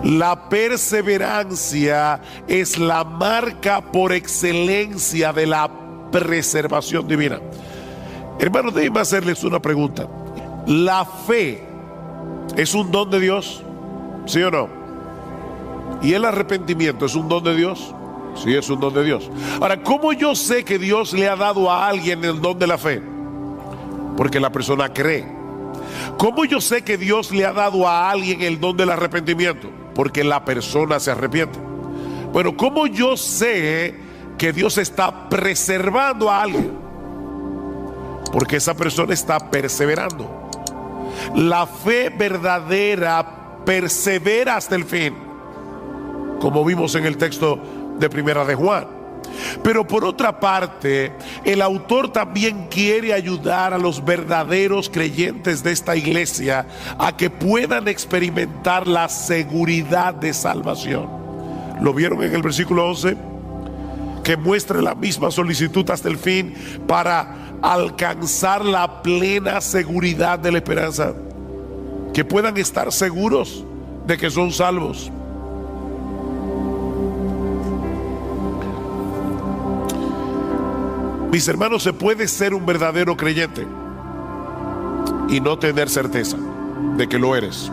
La perseverancia es la marca por excelencia de la preservación divina. Hermanos, déjenme hacerles una pregunta. ¿La fe es un don de Dios? ¿Sí o no? ¿Y el arrepentimiento es un don de Dios? Sí, es un don de Dios. Ahora, ¿cómo yo sé que Dios le ha dado a alguien el don de la fe? Porque la persona cree. ¿Cómo yo sé que Dios le ha dado a alguien el don del arrepentimiento? Porque la persona se arrepiente. Bueno, ¿cómo yo sé que Dios está preservando a alguien? Porque esa persona está perseverando. La fe verdadera persevera hasta el fin, como vimos en el texto de Primera de Juan. Pero por otra parte, el autor también quiere ayudar a los verdaderos creyentes de esta iglesia a que puedan experimentar la seguridad de salvación. ¿Lo vieron en el versículo 11? Que muestre la misma solicitud hasta el fin para alcanzar la plena seguridad de la esperanza. Que puedan estar seguros de que son salvos. Mis hermanos, se puede ser un verdadero creyente y no tener certeza de que lo eres.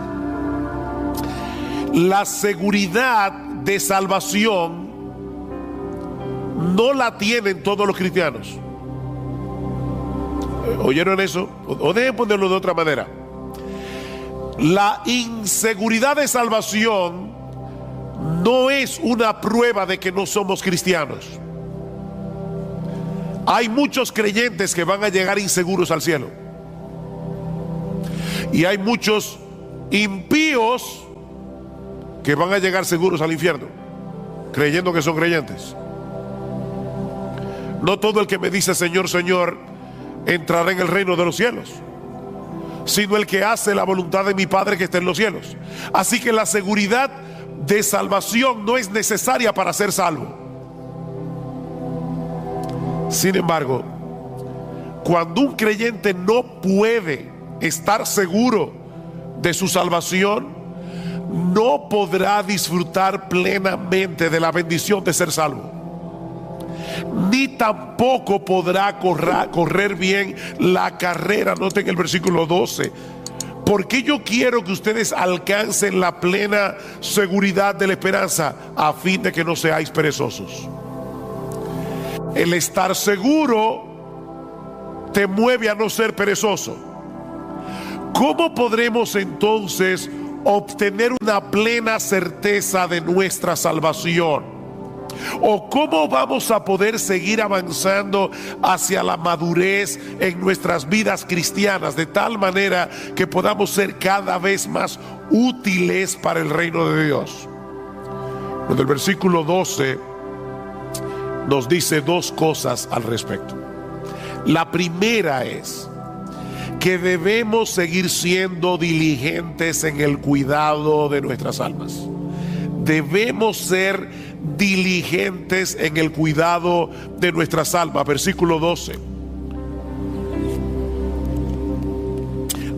La seguridad de salvación no la tienen todos los cristianos. ¿Oyeron eso? O dejen ponerlo de otra manera. La inseguridad de salvación no es una prueba de que no somos cristianos. Hay muchos creyentes que van a llegar inseguros al cielo. Y hay muchos impíos que van a llegar seguros al infierno, creyendo que son creyentes. No todo el que me dice Señor, Señor, entrará en el reino de los cielos, sino el que hace la voluntad de mi Padre que está en los cielos. Así que la seguridad de salvación no es necesaria para ser salvo. Sin embargo, cuando un creyente no puede estar seguro de su salvación, no podrá disfrutar plenamente de la bendición de ser salvo, ni tampoco podrá correr bien la carrera. Noten el versículo 12. Porque yo quiero que ustedes alcancen la plena seguridad de la esperanza, a fin de que no seáis perezosos. El estar seguro te mueve a no ser perezoso. ¿Cómo podremos entonces obtener una plena certeza de nuestra salvación? ¿O cómo vamos a poder seguir avanzando hacia la madurez en nuestras vidas cristianas, de tal manera que podamos ser cada vez más útiles para el reino de Dios? En el versículo 12 nos dice dos cosas al respecto. La primera es que debemos seguir siendo diligentes en el cuidado de nuestras almas. Debemos ser diligentes en el cuidado de nuestras almas. Versículo 12.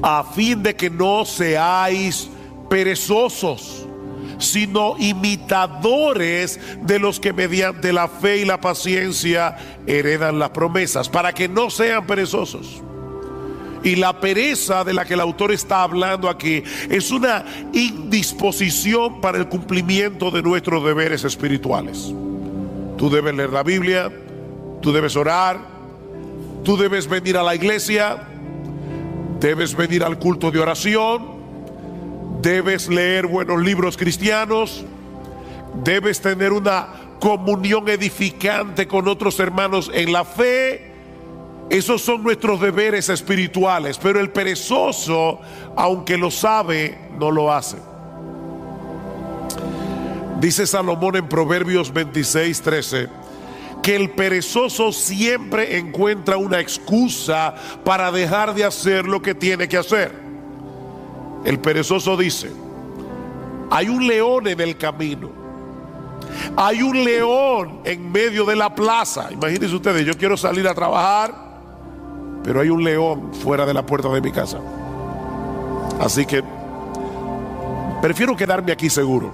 A fin de que no seáis perezosos, sino imitadores de los que mediante la fe y la paciencia heredan las promesas, para que no sean perezosos. Y la pereza de la que el autor está hablando aquí es una indisposición para el cumplimiento de nuestros deberes espirituales. Tú debes leer la Biblia, tú debes orar, tú debes venir a la iglesia, debes venir al culto de oración, debes leer buenos libros cristianos, debes tener una comunión edificante con otros hermanos en la fe. Esos son nuestros deberes espirituales, pero el perezoso, aunque lo sabe, no lo hace. Dice Salomón en Proverbios 26:13 que el perezoso siempre encuentra una excusa para dejar de hacer lo que tiene que hacer. El perezoso dice: hay un león en el camino, hay un león en medio de la plaza. Imagínense ustedes, yo quiero salir a trabajar, pero hay un león fuera de la puerta de mi casa. Así que prefiero quedarme aquí seguro.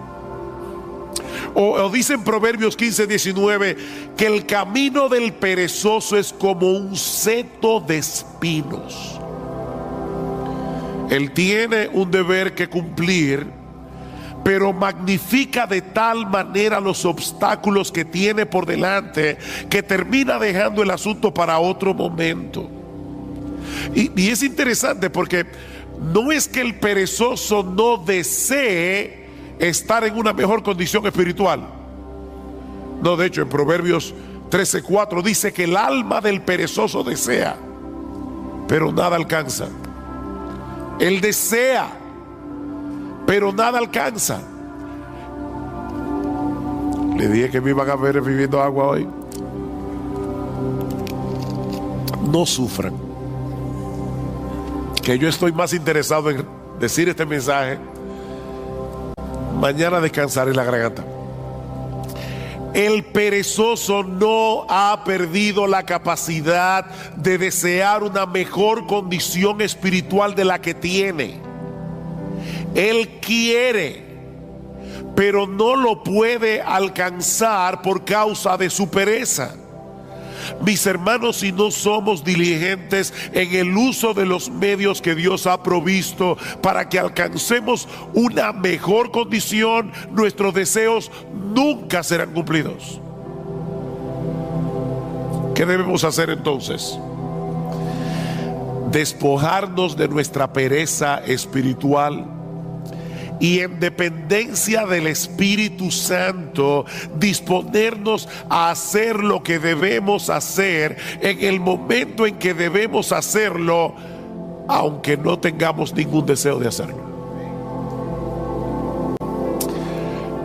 O dice en Proverbios 15:19 que el camino del perezoso es como un seto de espinos. Él tiene un deber que cumplir, pero magnifica de tal manera los obstáculos que tiene por delante que termina dejando el asunto para otro momento. Y es interesante porque no es que el perezoso no desee estar en una mejor condición espiritual. No, de hecho en Proverbios 13:4 dice que el alma del perezoso desea, pero nada alcanza. Él desea, pero nada alcanza. Le dije que me iban a ver bebiendo agua hoy. No sufran, que yo estoy más interesado en decir este mensaje. Mañana descansaré la garganta. El perezoso no ha perdido la capacidad de desear una mejor condición espiritual de la que tiene. Él quiere, pero no lo puede alcanzar por causa de su pereza. Mis hermanos, si no somos diligentes en el uso de los medios que Dios ha provisto para que alcancemos una mejor condición, nuestros deseos nunca serán cumplidos. ¿Qué debemos hacer entonces? Despojarnos de nuestra pereza espiritual y en dependencia del Espíritu Santo disponernos a hacer lo que debemos hacer en el momento en que debemos hacerlo, aunque no tengamos ningún deseo de hacerlo.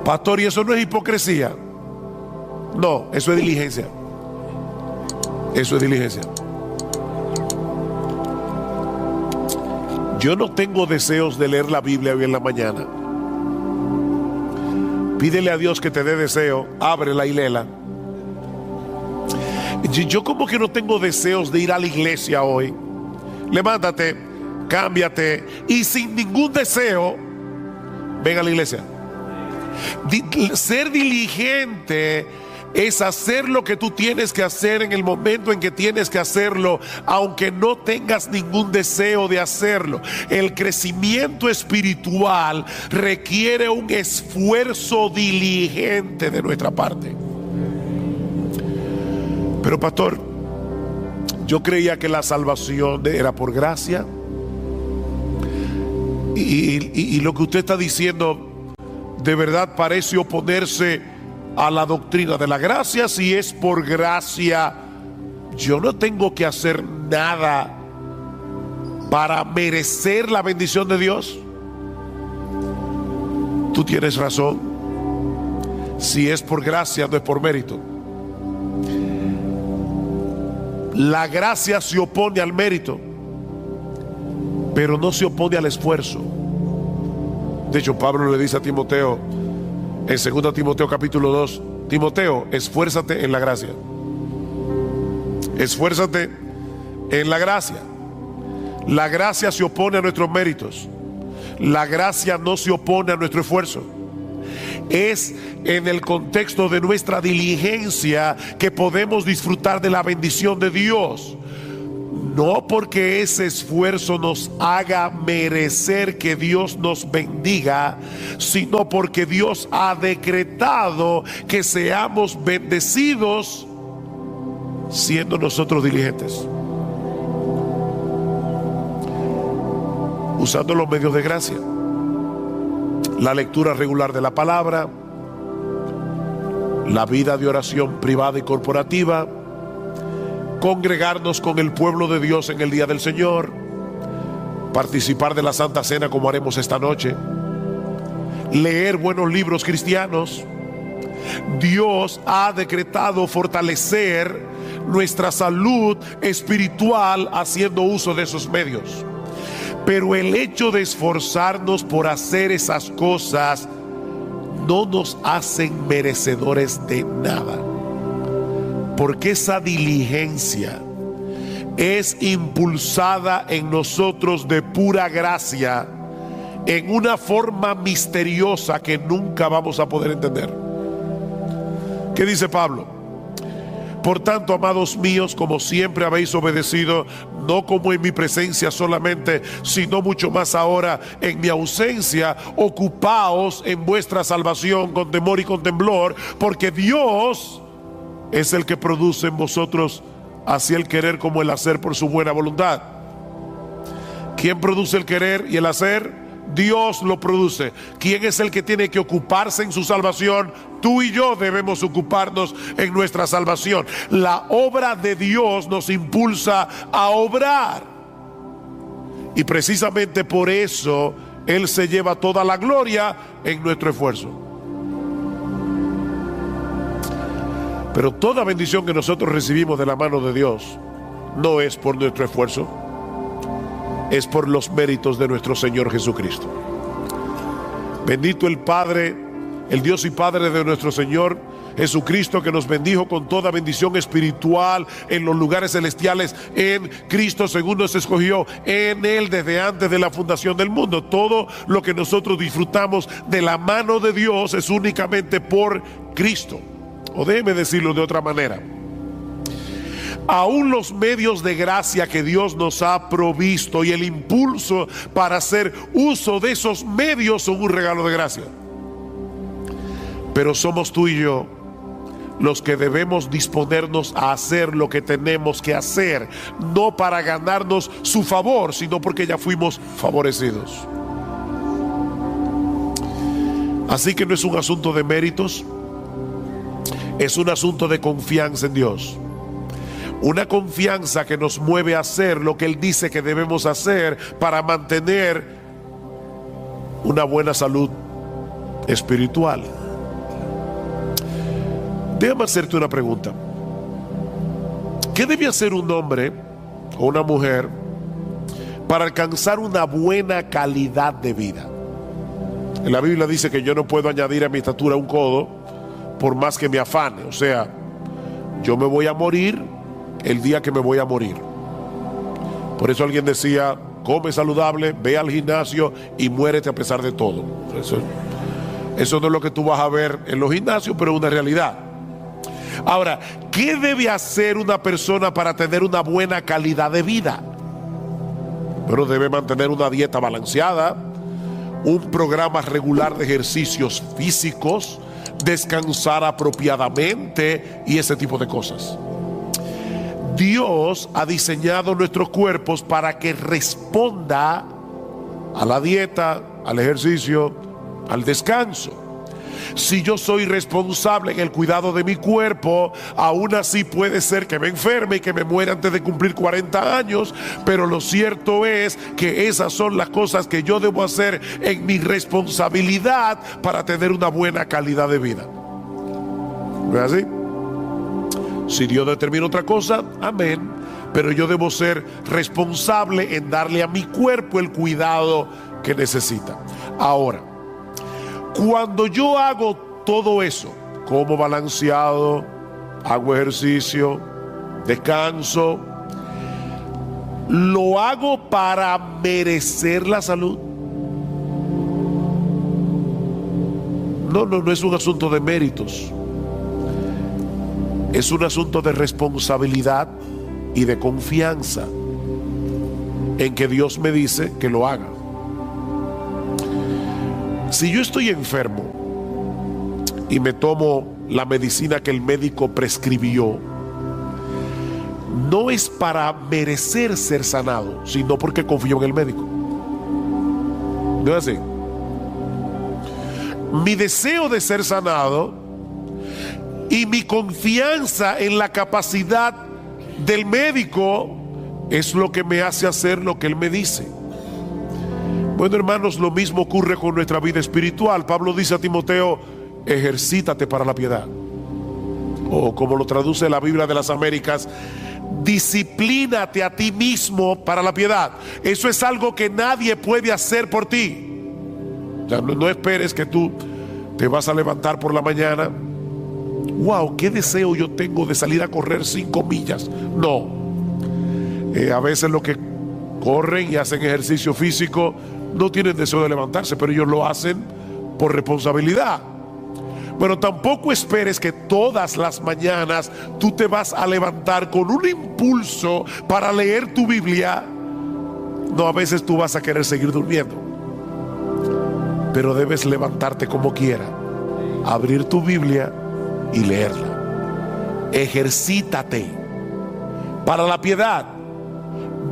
Pastor, ¿y eso no es hipocresía? No, eso es diligencia. Eso es diligencia. Yo no tengo deseos de leer la Biblia hoy en la mañana. Pídele a Dios que te dé deseo, ábrela y léela. Yo como que no tengo deseos de ir a la iglesia hoy. Levántate, cámbiate y sin ningún deseo, ven a la iglesia. Ser diligente es hacer lo que tú tienes que hacer en el momento en que tienes que hacerlo, aunque no tengas ningún deseo de hacerlo. El crecimiento espiritual requiere un esfuerzo diligente de nuestra parte. Pero pastor, yo creía que la salvación era por gracia, y lo que usted está diciendo de verdad parece oponerse a la doctrina de la gracia. Si es por gracia, yo no tengo que hacer nada para merecer la bendición de Dios. Tú tienes razón. Si es por gracia, no es por mérito. La gracia se opone al mérito, pero no se opone al esfuerzo. De hecho, Pablo le dice a Timoteo en 2 Timoteo capítulo 2, Timoteo, esfuérzate en la gracia. Esfuérzate en la gracia. La gracia se opone a nuestros méritos. La gracia no se opone a nuestro esfuerzo. Es en el contexto de nuestra diligencia que podemos disfrutar de la bendición de Dios. No porque ese esfuerzo nos haga merecer que Dios nos bendiga, sino porque Dios ha decretado que seamos bendecidos siendo nosotros diligentes, usando los medios de gracia, la lectura regular de la palabra, la vida de oración privada y corporativa, congregarnos con el pueblo de Dios en el día del Señor, participar de la Santa Cena como haremos esta noche, leer buenos libros cristianos. Dios ha decretado fortalecer nuestra salud espiritual haciendo uso de esos medios. Pero el hecho de esforzarnos por hacer esas cosas no nos hacen merecedores de nada, porque esa diligencia es impulsada en nosotros de pura gracia en una forma misteriosa que nunca vamos a poder entender. ¿Qué dice Pablo? Por tanto, amados míos, como siempre habéis obedecido, no como en mi presencia solamente, sino mucho más ahora en mi ausencia, ocupaos en vuestra salvación con temor y con temblor, porque Dios es el que produce en vosotros así el querer como el hacer por su buena voluntad. ¿Quién produce el querer y el hacer? Dios lo produce. ¿Quién es el que tiene que ocuparse en su salvación? Tú y yo debemos ocuparnos en nuestra salvación. La obra de Dios nos impulsa a obrar. Y precisamente por eso Él se lleva toda la gloria en nuestro esfuerzo. Pero toda bendición que nosotros recibimos de la mano de Dios no es por nuestro esfuerzo, es por los méritos de nuestro Señor Jesucristo. Bendito el Padre, el Dios y Padre de nuestro Señor Jesucristo, que nos bendijo con toda bendición espiritual en los lugares celestiales en Cristo, según nos escogió en Él desde antes de la fundación del mundo. Todo lo que nosotros disfrutamos de la mano de Dios es únicamente por Cristo. O déjeme decirlo de otra manera: aún los medios de gracia que Dios nos ha provisto y el impulso para hacer uso de esos medios son un regalo de gracia. Pero somos tú y yo los que debemos disponernos a hacer lo que tenemos que hacer, no para ganarnos su favor, sino porque ya fuimos favorecidos. Así que no es un asunto de méritos, es un asunto de confianza en Dios. Una confianza que nos mueve a hacer lo que Él dice que debemos hacer para mantener una buena salud espiritual. Déjame hacerte una pregunta. ¿Qué debe hacer un hombre o una mujer para alcanzar una buena calidad de vida? En la Biblia dice que yo no puedo añadir a mi estatura un codo por más que me afane. O sea, yo me voy a morir el día que me voy a morir. Por eso alguien decía: come saludable, ve al gimnasio y muérete a pesar de todo. Eso no es lo que tú vas a ver en los gimnasios, pero es una realidad. Ahora, ¿qué debe hacer una persona para tener una buena calidad de vida? Bueno, debe mantener una dieta balanceada, un programa regular de ejercicios físicos, descansar apropiadamente y ese tipo de cosas. Dios ha diseñado nuestros cuerpos para que responda a la dieta, al ejercicio, al descanso. Si yo soy responsable en el cuidado de mi cuerpo, aún así puede ser que me enferme y que me muera antes de cumplir 40 años, pero lo cierto es que esas son las cosas que yo debo hacer en mi responsabilidad para tener una buena calidad de vida. ¿No es así? Si Dios determina otra cosa, amén, pero yo debo ser responsable en darle a mi cuerpo el cuidado que necesita. Ahora, cuando yo hago todo eso, como balanceado, hago ejercicio, descanso, ¿lo hago para merecer la salud? No es un asunto de méritos. Es un asunto de responsabilidad y de confianza en que Dios me dice que lo haga. Si yo estoy enfermo y me tomo la medicina que el médico prescribió, no es para merecer ser sanado, sino porque confío en el médico. ¿No es así? Mi deseo de ser sanado y mi confianza en la capacidad del médico es lo que me hace hacer lo que él me dice. Bueno, hermanos, lo mismo ocurre con nuestra vida espiritual. Pablo dice a Timoteo: ejercítate para la piedad. O como lo traduce la Biblia de las Américas, disciplínate a ti mismo para la piedad. Eso es algo que nadie puede hacer por ti. O sea, no esperes que tú te vas a levantar por la mañana. Wow, qué deseo yo tengo de salir a correr 5 millas. No. A veces los que corren y hacen ejercicio físico no tienen deseo de levantarse, pero ellos lo hacen por responsabilidad. Bueno, tampoco esperes que todas las mañanas tú te vas a levantar con un impulso para leer tu Biblia. No, a veces tú vas a querer seguir durmiendo, pero debes levantarte como quiera, abrir tu Biblia y leerla. Ejercítate para la piedad.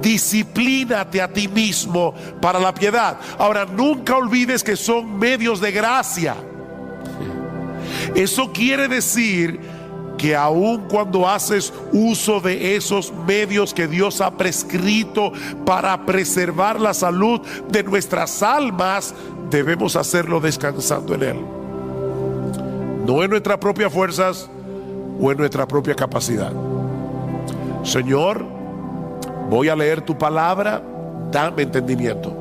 Disciplínate a ti mismo para la piedad. Ahora, nunca olvides que son medios de gracia. Eso quiere decir que aun cuando haces uso de esos medios que Dios ha prescrito para preservar la salud de nuestras almas, debemos hacerlo descansando en Él, no en nuestras propias fuerzas o en nuestra propia capacidad. Señor, voy a leer tu palabra, dame entendimiento.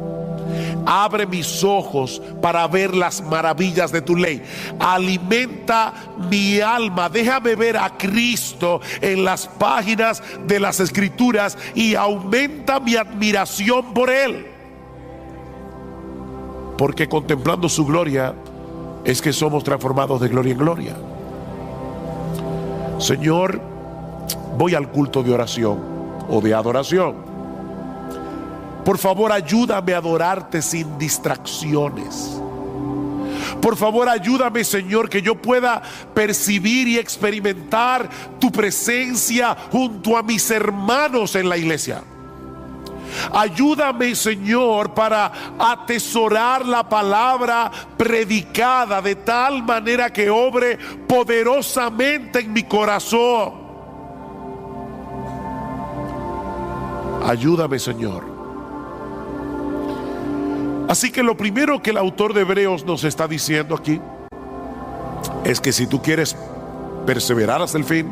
Abre mis ojos para ver las maravillas de tu ley. Alimenta mi alma. Déjame ver a Cristo en las páginas de las Escrituras y aumenta mi admiración por Él. Porque contemplando su gloria es que somos transformados de gloria en gloria. Señor, voy al culto de oración o de adoración. Por favor, ayúdame a adorarte sin distracciones. Por favor, ayúdame, Señor, que yo pueda percibir y experimentar tu presencia junto a mis hermanos en la iglesia. Ayúdame, Señor, para atesorar la palabra predicada de tal manera que obre poderosamente en mi corazón. Ayúdame, Señor. Así que lo primero que el autor de Hebreos nos está diciendo aquí es que si tú quieres perseverar hasta el fin,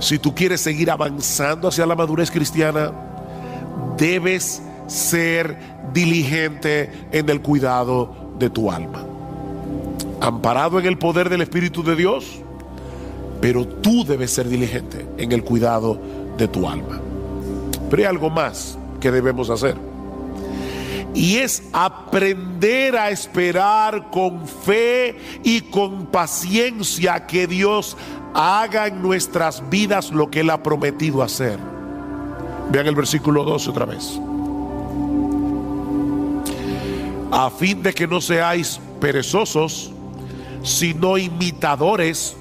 si tú quieres seguir avanzando hacia la madurez cristiana, debes ser diligente en el cuidado de tu alma, amparado en el poder del Espíritu de Dios, pero tú debes ser diligente en el cuidado de tu alma. Pero hay algo más que debemos hacer, y es aprender a esperar con fe y con paciencia que Dios haga en nuestras vidas lo que Él ha prometido hacer. Vean el versículo 12 otra vez. A fin de que no seáis perezosos, sino imitadores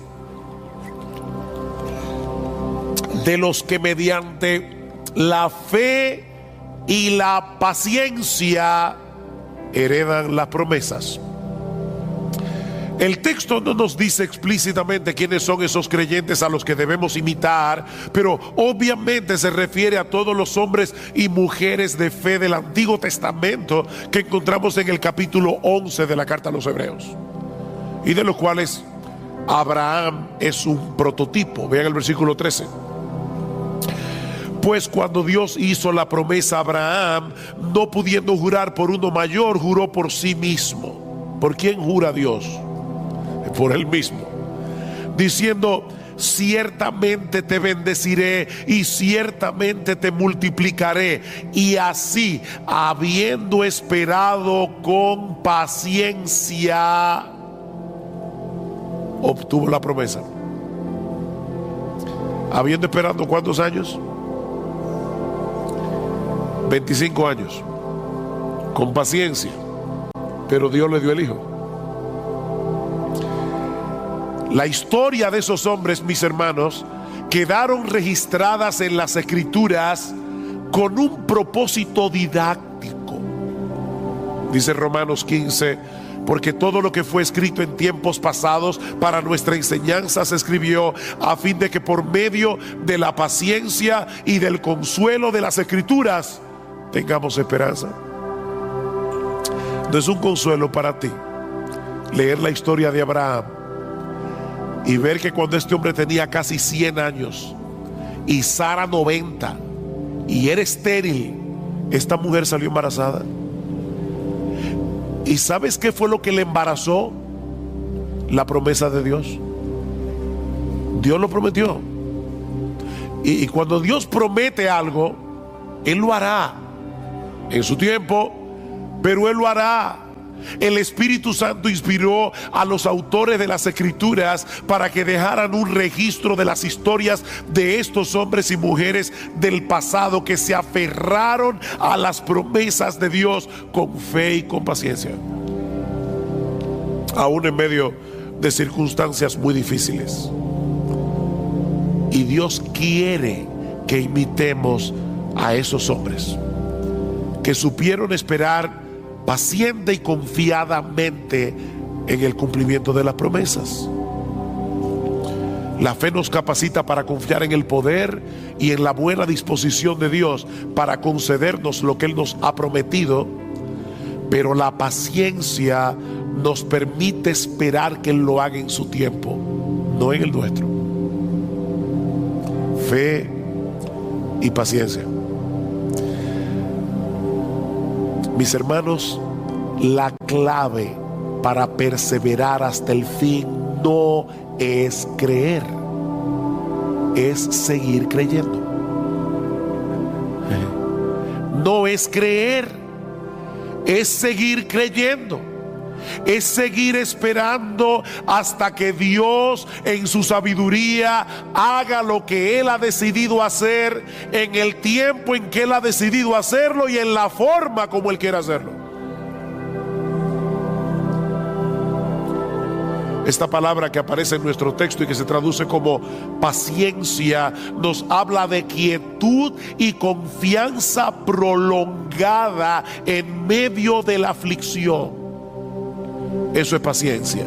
de los que mediante la fe y la paciencia heredan las promesas. El texto no nos dice explícitamente quiénes son esos creyentes a los que debemos imitar, pero obviamente se refiere a todos los hombres y mujeres de fe del Antiguo Testamento que encontramos en el capítulo 11 de la carta a los Hebreos, y de los cuales Abraham es un prototipo. Vean el versículo 13. Pues cuando Dios hizo la promesa a Abraham, no pudiendo jurar por uno mayor, juró por sí mismo. ¿Por quién jura Dios? Por Él mismo, diciendo: ciertamente te bendeciré y ciertamente te multiplicaré. Y así, habiendo esperado con paciencia, obtuvo la promesa. Habiendo esperado ¿cuántos años? 25 años, con paciencia, pero Dios le dio el hijo. La historia de esos hombres, mis hermanos, quedaron registradas en las Escrituras con un propósito didáctico. Dice Romanos 15: porque todo lo que fue escrito en tiempos pasados para nuestra enseñanza se escribió a fin de que por medio de la paciencia y del consuelo de las Escrituras tengamos esperanza. No es un consuelo para ti leer la historia de Abraham y ver que cuando este hombre tenía casi 100 años y Sara 90 y era estéril, esta mujer salió embarazada? ¿Y sabes qué fue lo que le embarazó? La promesa de Dios. Dios lo prometió, y cuando Dios promete algo, Él lo hará en su tiempo, pero Él lo hará. El Espíritu Santo inspiró a los autores de las Escrituras para que dejaran un registro de las historias de estos hombres y mujeres del pasado que se aferraron a las promesas de Dios con fe y con paciencia, aún en medio de circunstancias muy difíciles. Y Dios quiere que imitemos a esos hombres que supieron esperar paciente y confiadamente en el cumplimiento de las promesas. La fe nos capacita para confiar en el poder y en la buena disposición de Dios para concedernos lo que Él nos ha prometido, pero la paciencia nos permite esperar que Él lo haga en su tiempo, no en el nuestro. Fe y paciencia. Mis hermanos, la clave para perseverar hasta el fin no es creer, es seguir creyendo. No es creer, es seguir creyendo. Es seguir esperando hasta que Dios en su sabiduría haga lo que Él ha decidido hacer, en el tiempo en que Él ha decidido hacerlo y en la forma como Él quiere hacerlo. Esta palabra que aparece en nuestro texto y que se traduce como paciencia nos habla de quietud y confianza prolongada en medio de la aflicción. Eso es paciencia.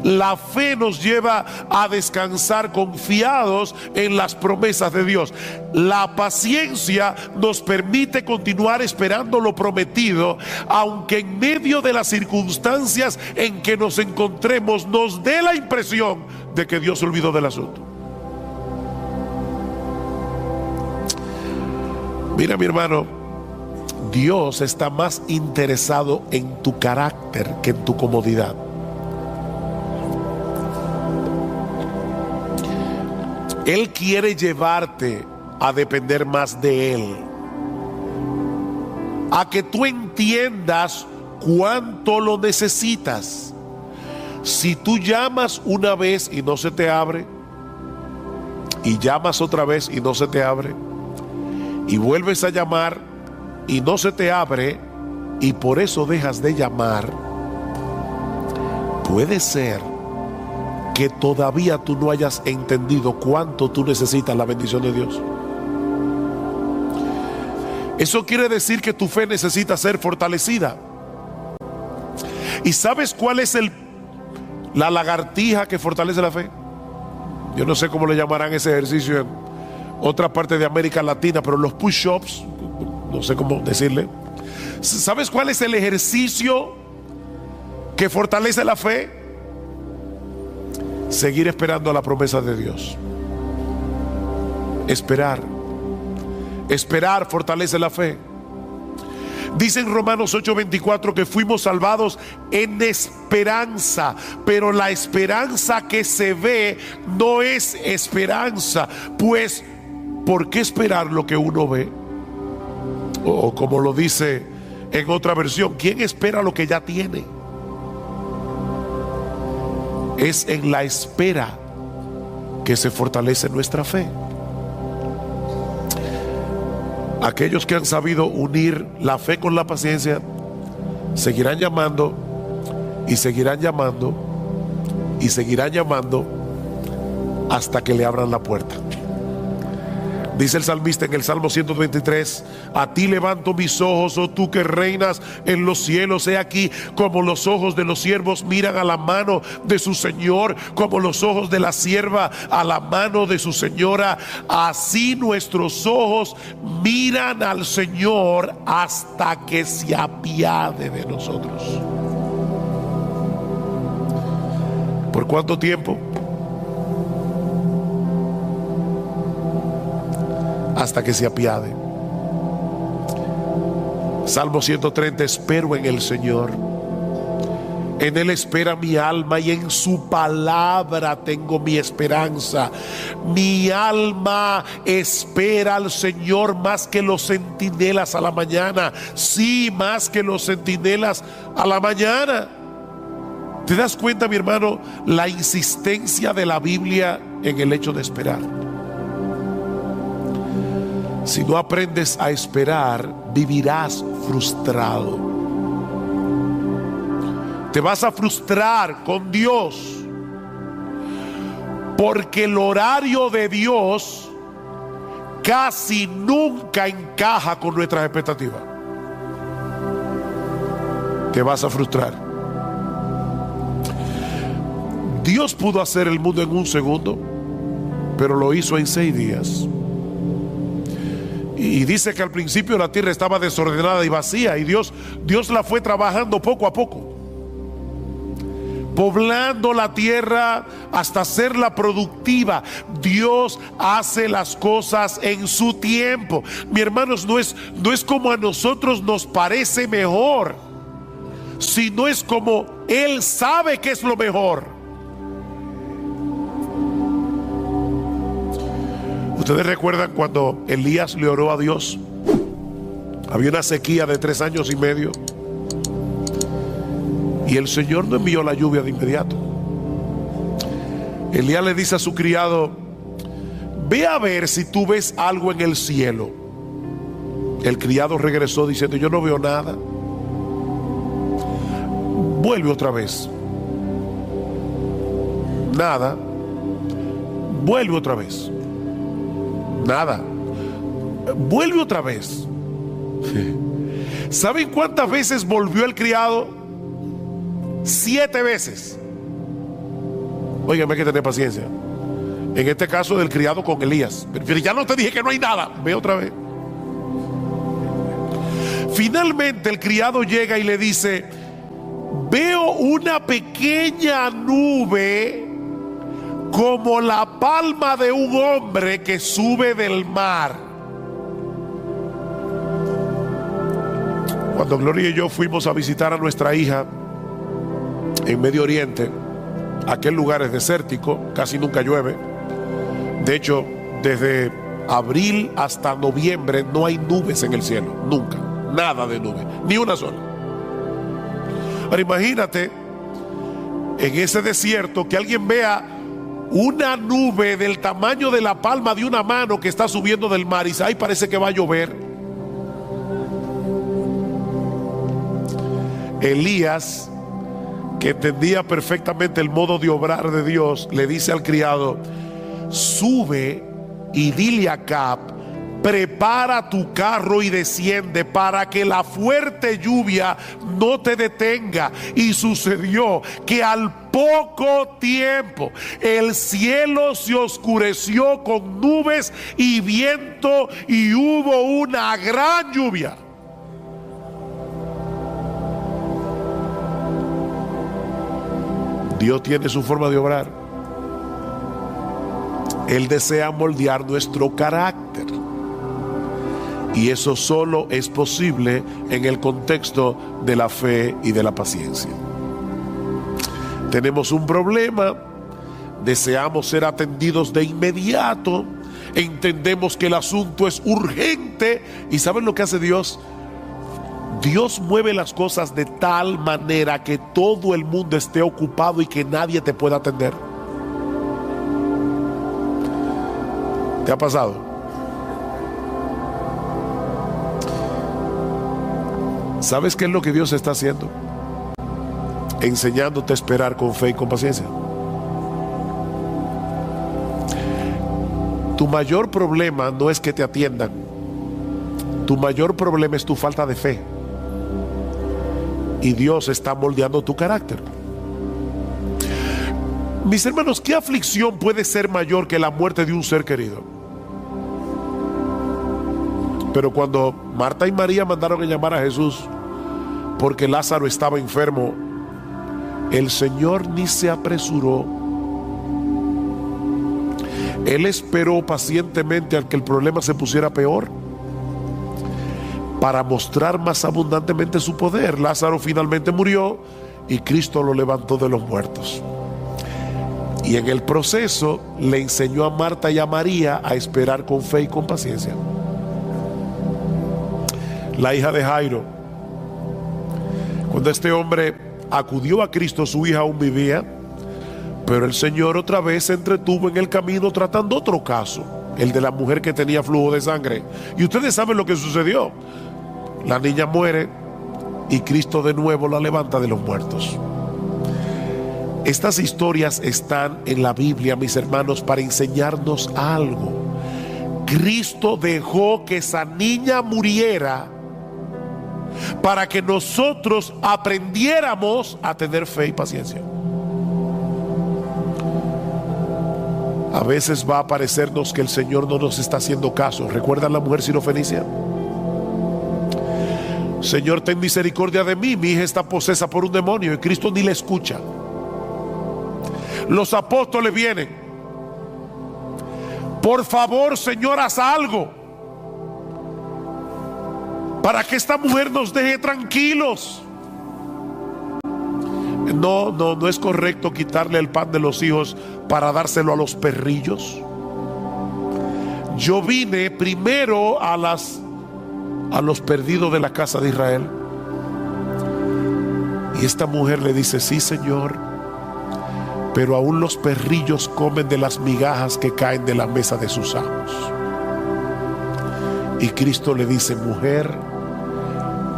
La fe nos lleva a descansar confiados en las promesas de Dios. La paciencia nos permite continuar esperando lo prometido, aunque en medio de las circunstancias en que nos encontremos nos dé la impresión de que Dios se olvidó del asunto. Mira, mi hermano, Dios está más interesado en tu carácter que en tu comodidad. Él quiere llevarte a depender más de Él, a que tú entiendas cuánto lo necesitas. Si tú llamas una vez y no se te abre, y llamas otra vez y no se te abre, y vuelves a llamar y no se te abre, y por eso dejas de llamar, puede ser que todavía tú no hayas entendido cuánto tú necesitas la bendición de Dios. Eso quiere decir que tu fe necesita ser fortalecida. ¿Y sabes cuál es la lagartija que fortalece la fe? Yo no sé cómo le llamarán ese ejercicio en otra parte de América Latina, pero los push-ups, no sé cómo decirle. ¿Sabes cuál es el ejercicio que fortalece la fe? Seguir esperando la promesa de Dios. Esperar fortalece la fe. Dice en Romanos 8:24 que fuimos salvados en esperanza, pero la esperanza que se ve no es esperanza. Pues, ¿por qué esperar lo que uno ve? O como lo dice en otra versión, ¿quién espera lo que ya tiene? Es en la espera que se fortalece nuestra fe. Aquellos que han sabido unir la fe con la paciencia seguirán llamando y seguirán llamando y seguirán llamando hasta que le abran la puerta. Dice el salmista en el Salmo 123: a ti levanto mis ojos, oh tú que reinas en los cielos. He aquí como los ojos de los siervos miran a la mano de su Señor, como los ojos de la sierva a la mano de su señora. Así nuestros ojos miran al Señor hasta que se apiade de nosotros. ¿Por cuánto tiempo? Hasta que se apiade. Salmo 130: espero en el Señor, En Él espera mi alma y en su palabra tengo mi esperanza. Mi alma espera al Señor más que los centinelas a la mañana. Sí, más que los centinelas a la mañana. ¿Te das cuenta, mi hermano, la insistencia de la Biblia en el hecho de esperar? Si no aprendes a esperar, vivirás frustrado. Te vas a frustrar con Dios, porque el horario de Dios casi nunca encaja con nuestras expectativas. Te vas a frustrar. Dios pudo hacer el mundo en un segundo, pero lo hizo en 6 días. Y dice que al principio la tierra estaba desordenada y vacía, y Dios la fue trabajando poco a poco, poblando la tierra hasta hacerla productiva. Dios hace las cosas en su tiempo. Mi hermanos, no es como a nosotros nos parece mejor, sino es como Él sabe que es lo mejor. Ustedes recuerdan cuando Elías le oró a Dios. Había una sequía de 3 años y medio. Y el Señor no envió la lluvia de inmediato. Elías le dice a su criado: ve a ver si tú ves algo en el cielo. El criado regresó diciendo: yo no veo nada. Vuelve otra vez. Nada. Vuelve otra vez. Nada. Vuelve otra vez. ¿Saben cuántas veces volvió el criado? 7 veces. Óigame, hay que tener paciencia. En este caso del criado con Elías. Pero ya no te dije que no hay nada. Ve otra vez. Finalmente el criado llega y le dice: veo una pequeña nube como la palma de un hombre que sube del mar. Cuando Gloria y yo fuimos a visitar a nuestra hija en Medio Oriente, aquel lugar es desértico, casi nunca llueve. De hecho, desde abril hasta noviembre no hay nubes en el cielo, nunca, nada de nubes, ni una sola. Ahora imagínate en ese desierto que alguien vea una nube del tamaño de la palma de una mano que está subiendo del mar y dice: ay, parece que va a llover. Elías, que entendía perfectamente el modo de obrar de Dios, le dice al criado: sube y dile a Acab: prepara tu carro y desciende para que la fuerte lluvia no te detenga. Y sucedió que al poco tiempo el cielo se oscureció con nubes y viento y hubo una gran lluvia. Dios tiene su forma de obrar. Él desea moldear nuestro carácter. Y eso solo es posible en el contexto de la fe y de la paciencia. Tenemos un problema, deseamos ser atendidos de inmediato, entendemos que el asunto es urgente. ¿Y saben lo que hace Dios? Dios mueve las cosas de tal manera que todo el mundo esté ocupado y que nadie te pueda atender. ¿Te ha pasado? ¿Sabes qué es lo que Dios está haciendo? Enseñándote a esperar con fe y con paciencia. Tu mayor problema no es que te atiendan. Tu mayor problema es tu falta de fe. Y Dios está moldeando tu carácter. Mis hermanos, ¿qué aflicción puede ser mayor que la muerte de un ser querido? Pero cuando Marta y María mandaron a llamar a Jesús porque Lázaro estaba enfermo, el Señor ni se apresuró. Él esperó pacientemente a que el problema se pusiera peor para mostrar más abundantemente su poder. Lázaro finalmente murió y Cristo lo levantó de los muertos. Y en el proceso le enseñó a Marta y a María a esperar con fe y con paciencia. La hija de Jairo, cuando este hombre acudió a Cristo, su hija aún vivía, pero el Señor otra vez se entretuvo en el camino tratando otro caso, el de la mujer que tenía flujo de sangre. Y ustedes saben lo que sucedió. La niña muere y Cristo de nuevo la levanta de los muertos. Estas historias están en la Biblia, mis hermanos, para enseñarnos algo. Cristo dejó que esa niña muriera para que nosotros aprendiéramos a tener fe y paciencia. A veces va a parecernos que el Señor no nos está haciendo caso. ¿Recuerdan la mujer sirofenicia? Señor, ten misericordia de mí, mi hija está posesa por un demonio, y Cristo ni le escucha. Los apóstoles vienen: por favor, Señor, haz algo para que esta mujer nos deje tranquilos. No es correcto quitarle el pan de los hijos para dárselo a los perrillos. Yo vine primero a los perdidos de la casa de Israel. Y esta mujer le dice: sí, Señor, pero aún los perrillos comen de las migajas que caen de la mesa de sus amos. Y Cristo le dice: mujer,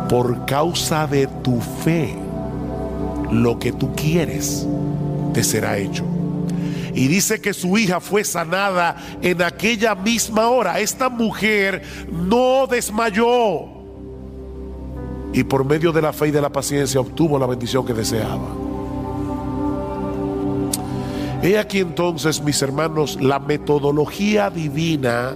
por causa de tu fe, lo que tú quieres te será hecho. Y dice que su hija fue sanada en aquella misma hora. Esta mujer no desmayó, y por medio de la fe y de la paciencia obtuvo la bendición que deseaba. He aquí entonces, mis hermanos, la metodología divina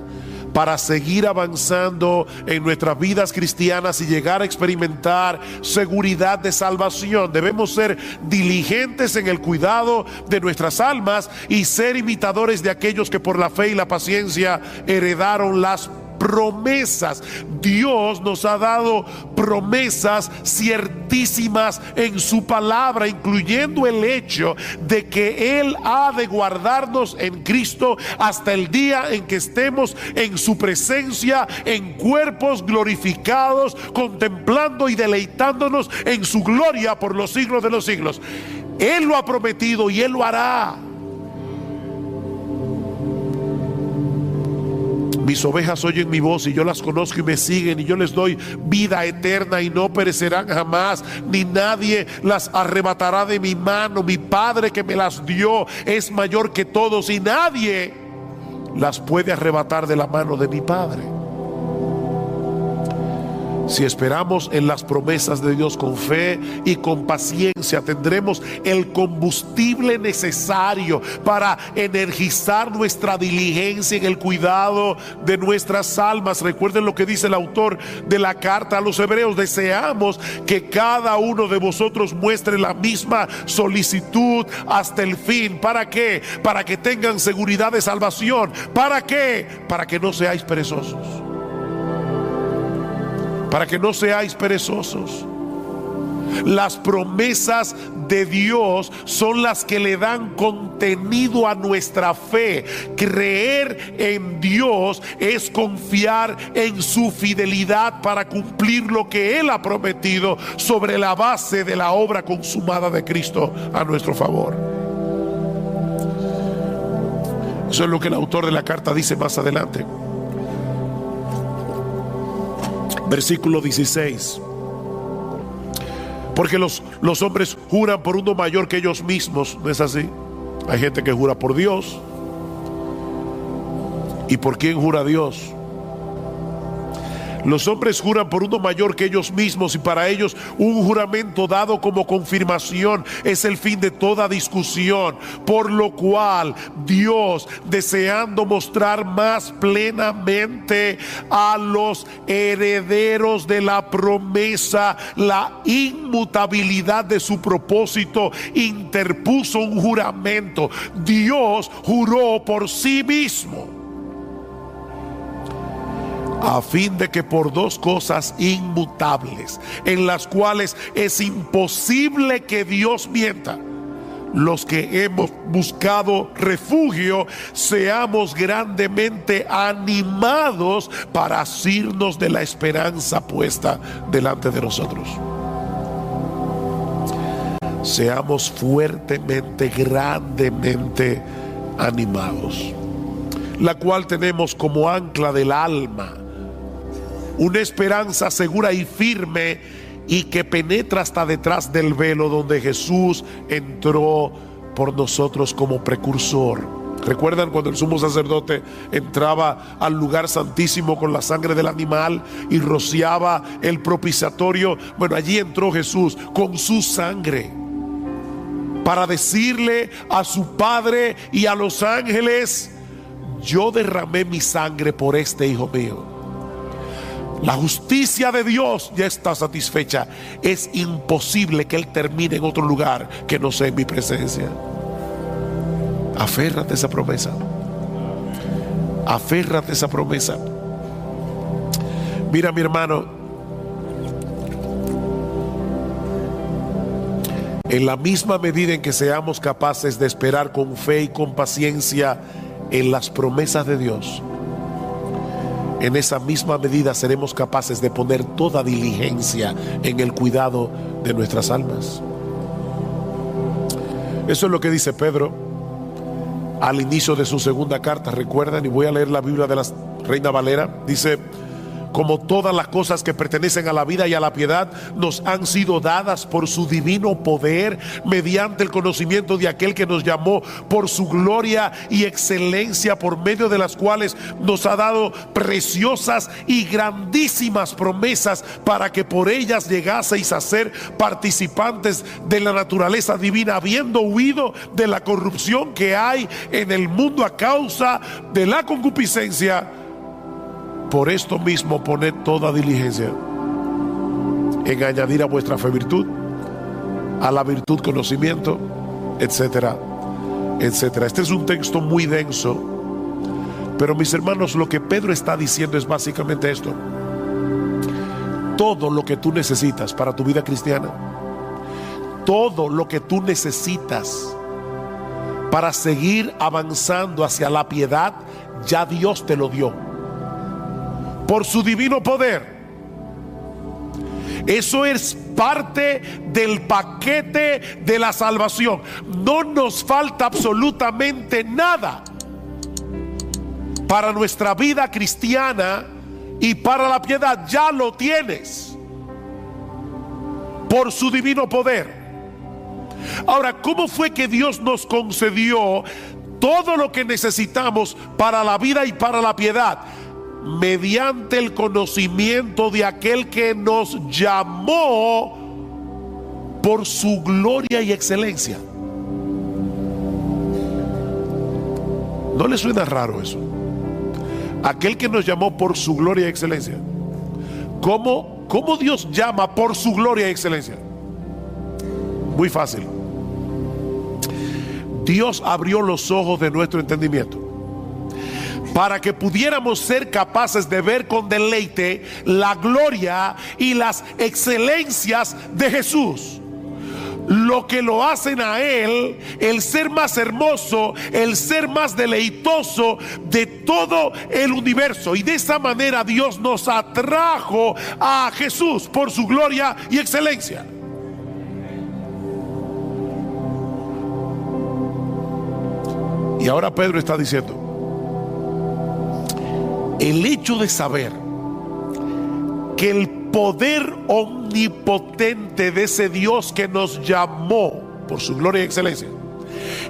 para seguir avanzando en nuestras vidas cristianas y llegar a experimentar seguridad de salvación. Debemos ser diligentes en el cuidado de nuestras almas y ser imitadores de aquellos que por la fe y la paciencia heredaron las promesas. Dios nos ha dado promesas ciertísimas en su palabra, incluyendo el hecho de que Él ha de guardarnos en Cristo hasta el día en que estemos en su presencia en cuerpos glorificados, contemplando y deleitándonos en su gloria por los siglos de los siglos. Él lo ha prometido y Él lo hará. Mis ovejas oyen mi voz y yo las conozco y me siguen, y yo les doy vida eterna y no perecerán jamás, ni nadie las arrebatará de mi mano. Mi Padre que me las dio es mayor que todos y nadie las puede arrebatar de la mano de mi Padre. Si esperamos en las promesas de Dios con fe y con paciencia, tendremos el combustible necesario para energizar nuestra diligencia en el cuidado de nuestras almas. Recuerden lo que dice el autor de la carta a los Hebreos: deseamos que cada uno de vosotros muestre la misma solicitud hasta el fin. ¿Para qué? Para que tengan seguridad de salvación. ¿Para qué? Para que no seáis perezosos. Para que no seáis perezosos. Las promesas de Dios son las que le dan contenido a nuestra fe. Creer en Dios es confiar en su fidelidad para cumplir lo que Él ha prometido sobre la base de la obra consumada de Cristo a nuestro favor. Eso es lo que el autor de la carta dice más adelante. Versículo 16. Porque los hombres juran por uno mayor que ellos mismos. ¿No es así? Hay gente que jura por Dios. ¿Y por quién jura Dios? Los hombres juran por uno mayor que ellos mismos, y para ellos un juramento dado como confirmación es el fin de toda discusión. Por lo cual Dios, deseando mostrar más plenamente a los herederos de la promesa la inmutabilidad de su propósito, interpuso un juramento. Dios juró por sí mismo. a fin de que por dos cosas inmutables, en las cuales es imposible que Dios mienta, los que hemos buscado refugio seamos grandemente animados para asirnos de la esperanza puesta delante de nosotros. Seamos fuertemente, grandemente animados, la cual tenemos como ancla del alma una esperanza segura y firme, y que penetra hasta detrás del velo, donde Jesús entró por nosotros como precursor. ¿Recuerdan cuando el sumo sacerdote entraba al lugar santísimo con la sangre del animal y rociaba el propiciatorio? Bueno, allí entró Jesús con su sangre para decirle a su Padre y a los ángeles: yo derramé mi sangre por este hijo mío. La justicia de Dios ya está satisfecha. Es imposible que Él termine en otro lugar que no sea en mi presencia. Aférrate a esa promesa. Aférrate a esa promesa. Mira, mi hermano, en la misma medida en que seamos capaces de esperar con fe y con paciencia en las promesas de Dios, en esa misma medida seremos capaces de poner toda diligencia en el cuidado de nuestras almas. Eso es lo que dice Pedro al inicio de su segunda carta. Recuerdan, y voy a leer la Biblia de la Reina Valera. Dice: como todas las cosas que pertenecen a la vida y a la piedad nos han sido dadas por su divino poder, mediante el conocimiento de aquel que nos llamó por su gloria y excelencia, por medio de las cuales nos ha dado preciosas y grandísimas promesas, para que por ellas llegaseis a ser participantes de la naturaleza divina, habiendo huido de la corrupción que hay en el mundo a causa de la concupiscencia. Por esto mismo, poned toda diligencia en añadir a vuestra fe virtud, a la virtud conocimiento, etcétera, etcétera. Este es un texto muy denso, pero mis hermanos, lo que Pedro está diciendo es básicamente esto: todo lo que tú necesitas para tu vida cristiana, todo lo que tú necesitas para seguir avanzando hacia la piedad, ya Dios te lo dio por su divino poder. Eso es parte del paquete de la salvación. No nos falta absolutamente nada para nuestra vida cristiana y para la piedad. Ya lo tienes por su divino poder. Ahora, ¿cómo fue que Dios nos concedió todo lo que necesitamos para la vida y para la piedad? Mediante el conocimiento de aquel que nos llamó por su gloria y excelencia. ¿No le suena raro eso? Aquel que nos llamó por su gloria y excelencia. ¿Cómo Dios llama por su gloria y excelencia? Muy fácil. Dios abrió los ojos de nuestro entendimiento para que pudiéramos ser capaces de ver con deleite la gloria y las excelencias de Jesús, lo que lo hacen a Él el ser más hermoso, el ser más deleitoso de todo el universo. Y de esa manera Dios nos atrajo a Jesús por su gloria y excelencia. Y ahora Pedro está diciendo: el hecho de saber que el poder omnipotente de ese Dios que nos llamó por su gloria y excelencia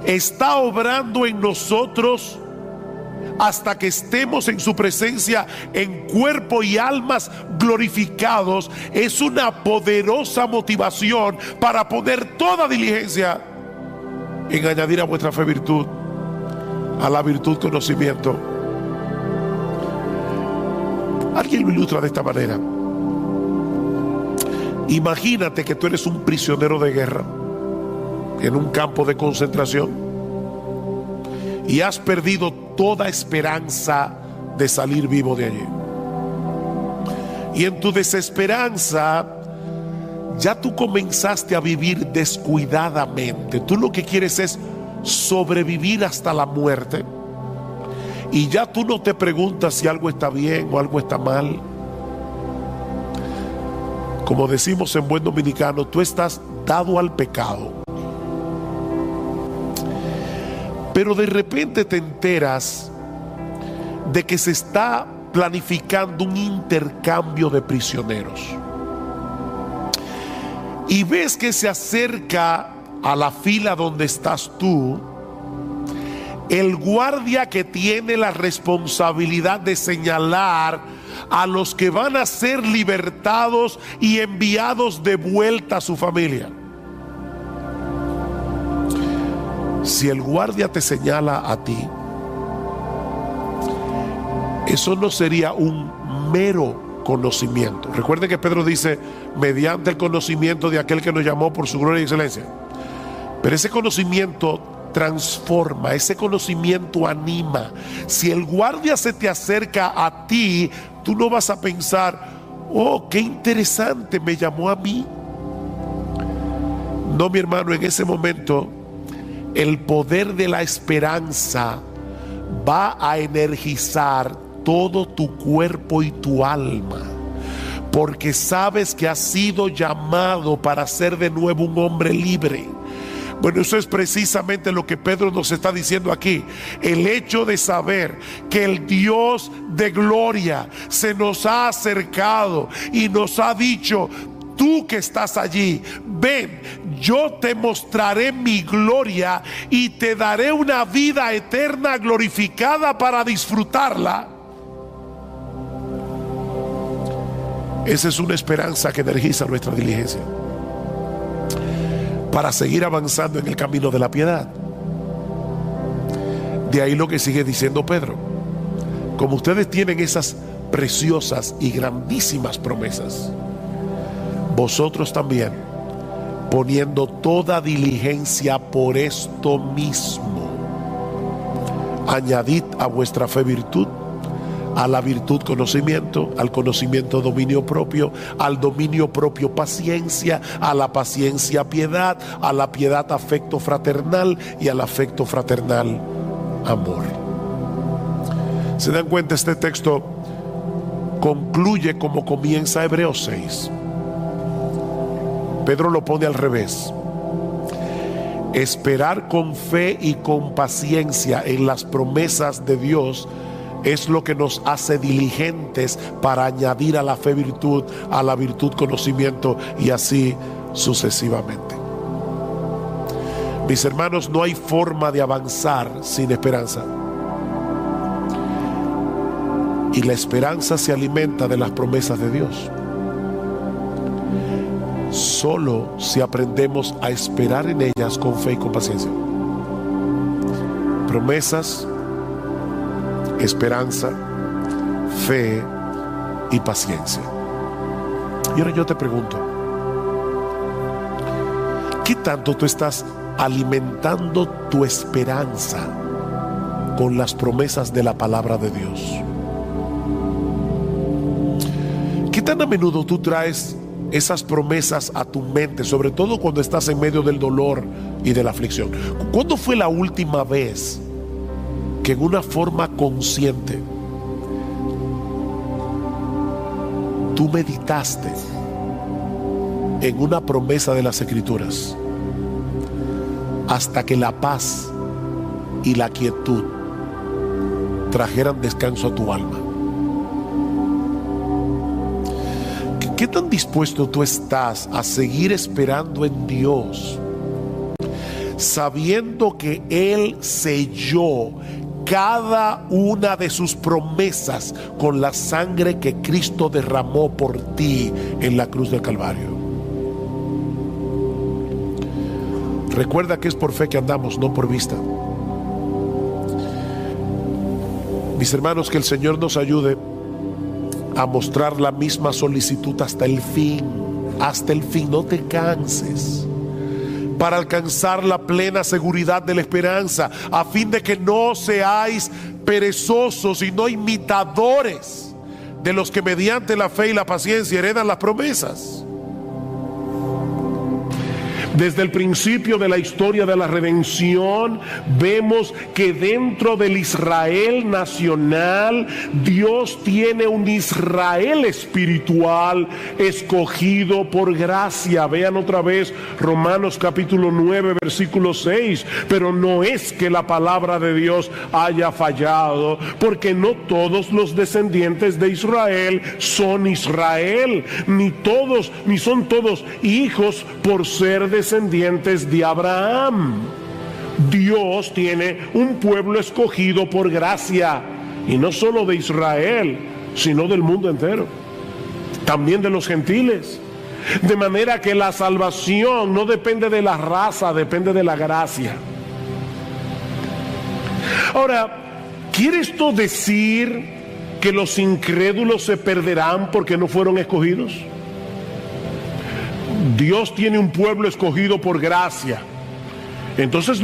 está obrando en nosotros hasta que estemos en su presencia en cuerpo y almas glorificados, es una poderosa motivación para poner toda diligencia en añadir a vuestra fe virtud, a la virtud conocimiento. Alguien lo ilustra de esta manera: imagínate que tú eres un prisionero de guerra en un campo de concentración y has perdido toda esperanza de salir vivo de allí. Y en tu desesperanza, ya tú comenzaste a vivir descuidadamente. Tú lo que quieres es sobrevivir hasta la muerte. Y ya tú no te preguntas si algo está bien o algo está mal. Como decimos en buen dominicano, tú estás dado al pecado. Pero de repente te enteras de que se está planificando un intercambio de prisioneros. Y ves que se acerca a la fila donde estás tú el guardia que tiene la responsabilidad de señalar a los que van a ser libertados y enviados de vuelta a su familia. Si el guardia te señala a ti, eso no sería un mero conocimiento. Recuerden que Pedro dice, mediante el conocimiento de aquel que nos llamó por su gloria y excelencia. Pero ese conocimiento transforma, ese conocimiento anima. Si el guardia se te acerca a ti, tú no vas a pensar, oh, qué interesante, me llamó a mí. No, mi hermano, en ese momento el poder de la esperanza va a energizar todo tu cuerpo y tu alma, porque sabes que has sido llamado para ser de nuevo un hombre libre. Bueno, eso es precisamente lo que Pedro nos está diciendo aquí. El hecho de saber que el Dios de gloria se nos ha acercado y nos ha dicho, tú que estás allí, ven, yo te mostraré mi gloria y te daré una vida eterna glorificada para disfrutarla. Esa es una esperanza que energiza nuestra diligencia para seguir avanzando en el camino de la piedad. De ahí lo que sigue diciendo Pedro. Como ustedes tienen esas preciosas y grandísimas promesas, vosotros también, poniendo toda diligencia por esto mismo, añadid a vuestra fe virtud, a la virtud conocimiento, al conocimiento dominio propio, al dominio propio paciencia, a la paciencia piedad, a la piedad afecto fraternal y al afecto fraternal amor. ¿Se dan cuenta? Este texto concluye como comienza Hebreos 6. Pedro lo pone al revés. Esperar con fe y con paciencia en las promesas de Dios es lo que nos hace diligentes para añadir a la fe virtud, a la virtud conocimiento y así sucesivamente. Mis hermanos, no hay forma de avanzar sin esperanza. Y la esperanza se alimenta de las promesas de Dios. Solo si aprendemos a esperar en ellas con fe y con paciencia. Promesas, esperanza, fe y paciencia. Y ahora yo te pregunto, ¿qué tanto tú estás alimentando tu esperanza con las promesas de la palabra de Dios? ¿Qué tan a menudo tú traes esas promesas a tu mente, sobre todo cuando estás en medio del dolor y de la aflicción? ¿Cuándo fue la última vez que en una forma consciente tú meditaste en una promesa de las Escrituras hasta que la paz y la quietud trajeran descanso a tu alma? ¿Qué tan dispuesto tú estás a seguir esperando en Dios, sabiendo que Él selló cada una de sus promesas con la sangre que Cristo derramó por ti en la cruz del Calvario? Recuerda que es por fe que andamos, no por vista. Mis hermanos, que el Señor nos ayude a mostrar la misma solicitud hasta el fin, no te canses, para alcanzar la plena seguridad de la esperanza, a fin de que no seáis perezosos y no imitadores de los que mediante la fe y la paciencia heredan las promesas. Desde el principio de la historia de la redención, vemos que dentro del Israel nacional, Dios tiene un Israel espiritual escogido por gracia. Vean otra vez Romanos capítulo 9, versículo 6. Pero no es que la palabra de Dios haya fallado, porque no todos los descendientes de Israel son Israel, ni son todos hijos por ser descendientes de Abraham. Dios tiene un pueblo escogido por gracia, y no solo de Israel, sino del mundo entero, también de los gentiles. De manera que la salvación no depende de la raza, depende de la gracia. Ahora, ¿quiere esto decir que los incrédulos se perderán porque no fueron escogidos? Dios tiene un pueblo escogido por gracia. Entonces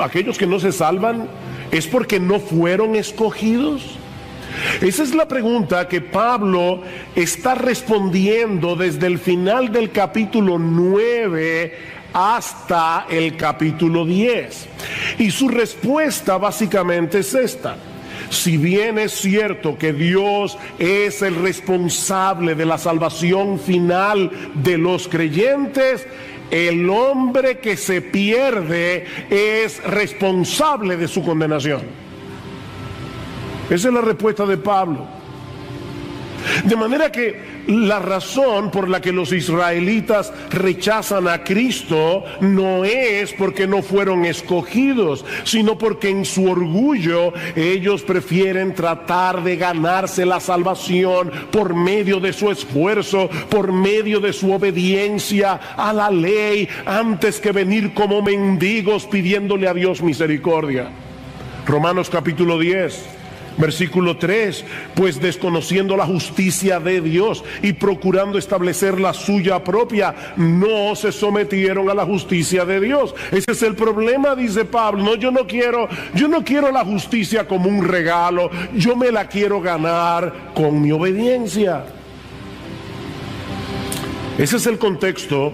aquellos que no se salvan es porque no fueron escogidos. Esa es la pregunta que Pablo está respondiendo desde el final del capítulo 9 hasta el capítulo 10. Y su respuesta básicamente es esta: si bien es cierto que Dios es el responsable de la salvación final de los creyentes, el hombre que se pierde es responsable de su condenación. Esa es la respuesta de Pablo. De manera que la razón por la que los israelitas rechazan a Cristo no es porque no fueron escogidos, sino porque en su orgullo ellos prefieren tratar de ganarse la salvación por medio de su esfuerzo, por medio de su obediencia a la ley, antes que venir como mendigos pidiéndole a Dios misericordia. Romanos capítulo 10. Versículo 3, pues desconociendo la justicia de Dios y procurando establecer la suya propia, no se sometieron a la justicia de Dios. Ese es el problema, dice Pablo. No, yo no quiero la justicia como un regalo, yo me la quiero ganar con mi obediencia. Ese es el contexto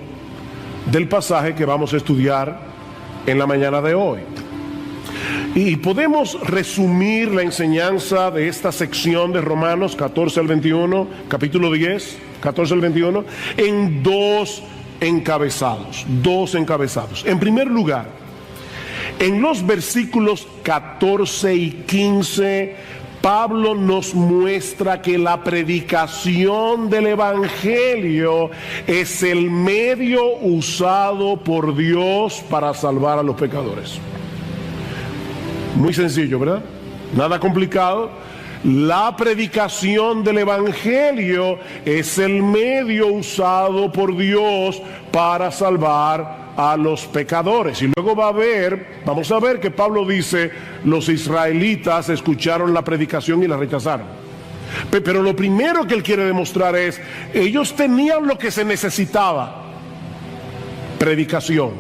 del pasaje que vamos a estudiar en la mañana de hoy. Y podemos resumir la enseñanza de esta sección de Romanos 14 al 21, capítulo 10, 14 al 21, en dos encabezados. En primer lugar, en los versículos 14 y 15, Pablo nos muestra que la predicación del Evangelio es el medio usado por Dios para salvar a los pecadores. Muy sencillo, ¿verdad? Nada complicado. La predicación del Evangelio es el medio usado por Dios para salvar a los pecadores. Y luego vamos a ver que Pablo dice, los israelitas escucharon la predicación y la rechazaron. Pero lo primero que él quiere demostrar es, ellos tenían lo que se necesitaba: predicación.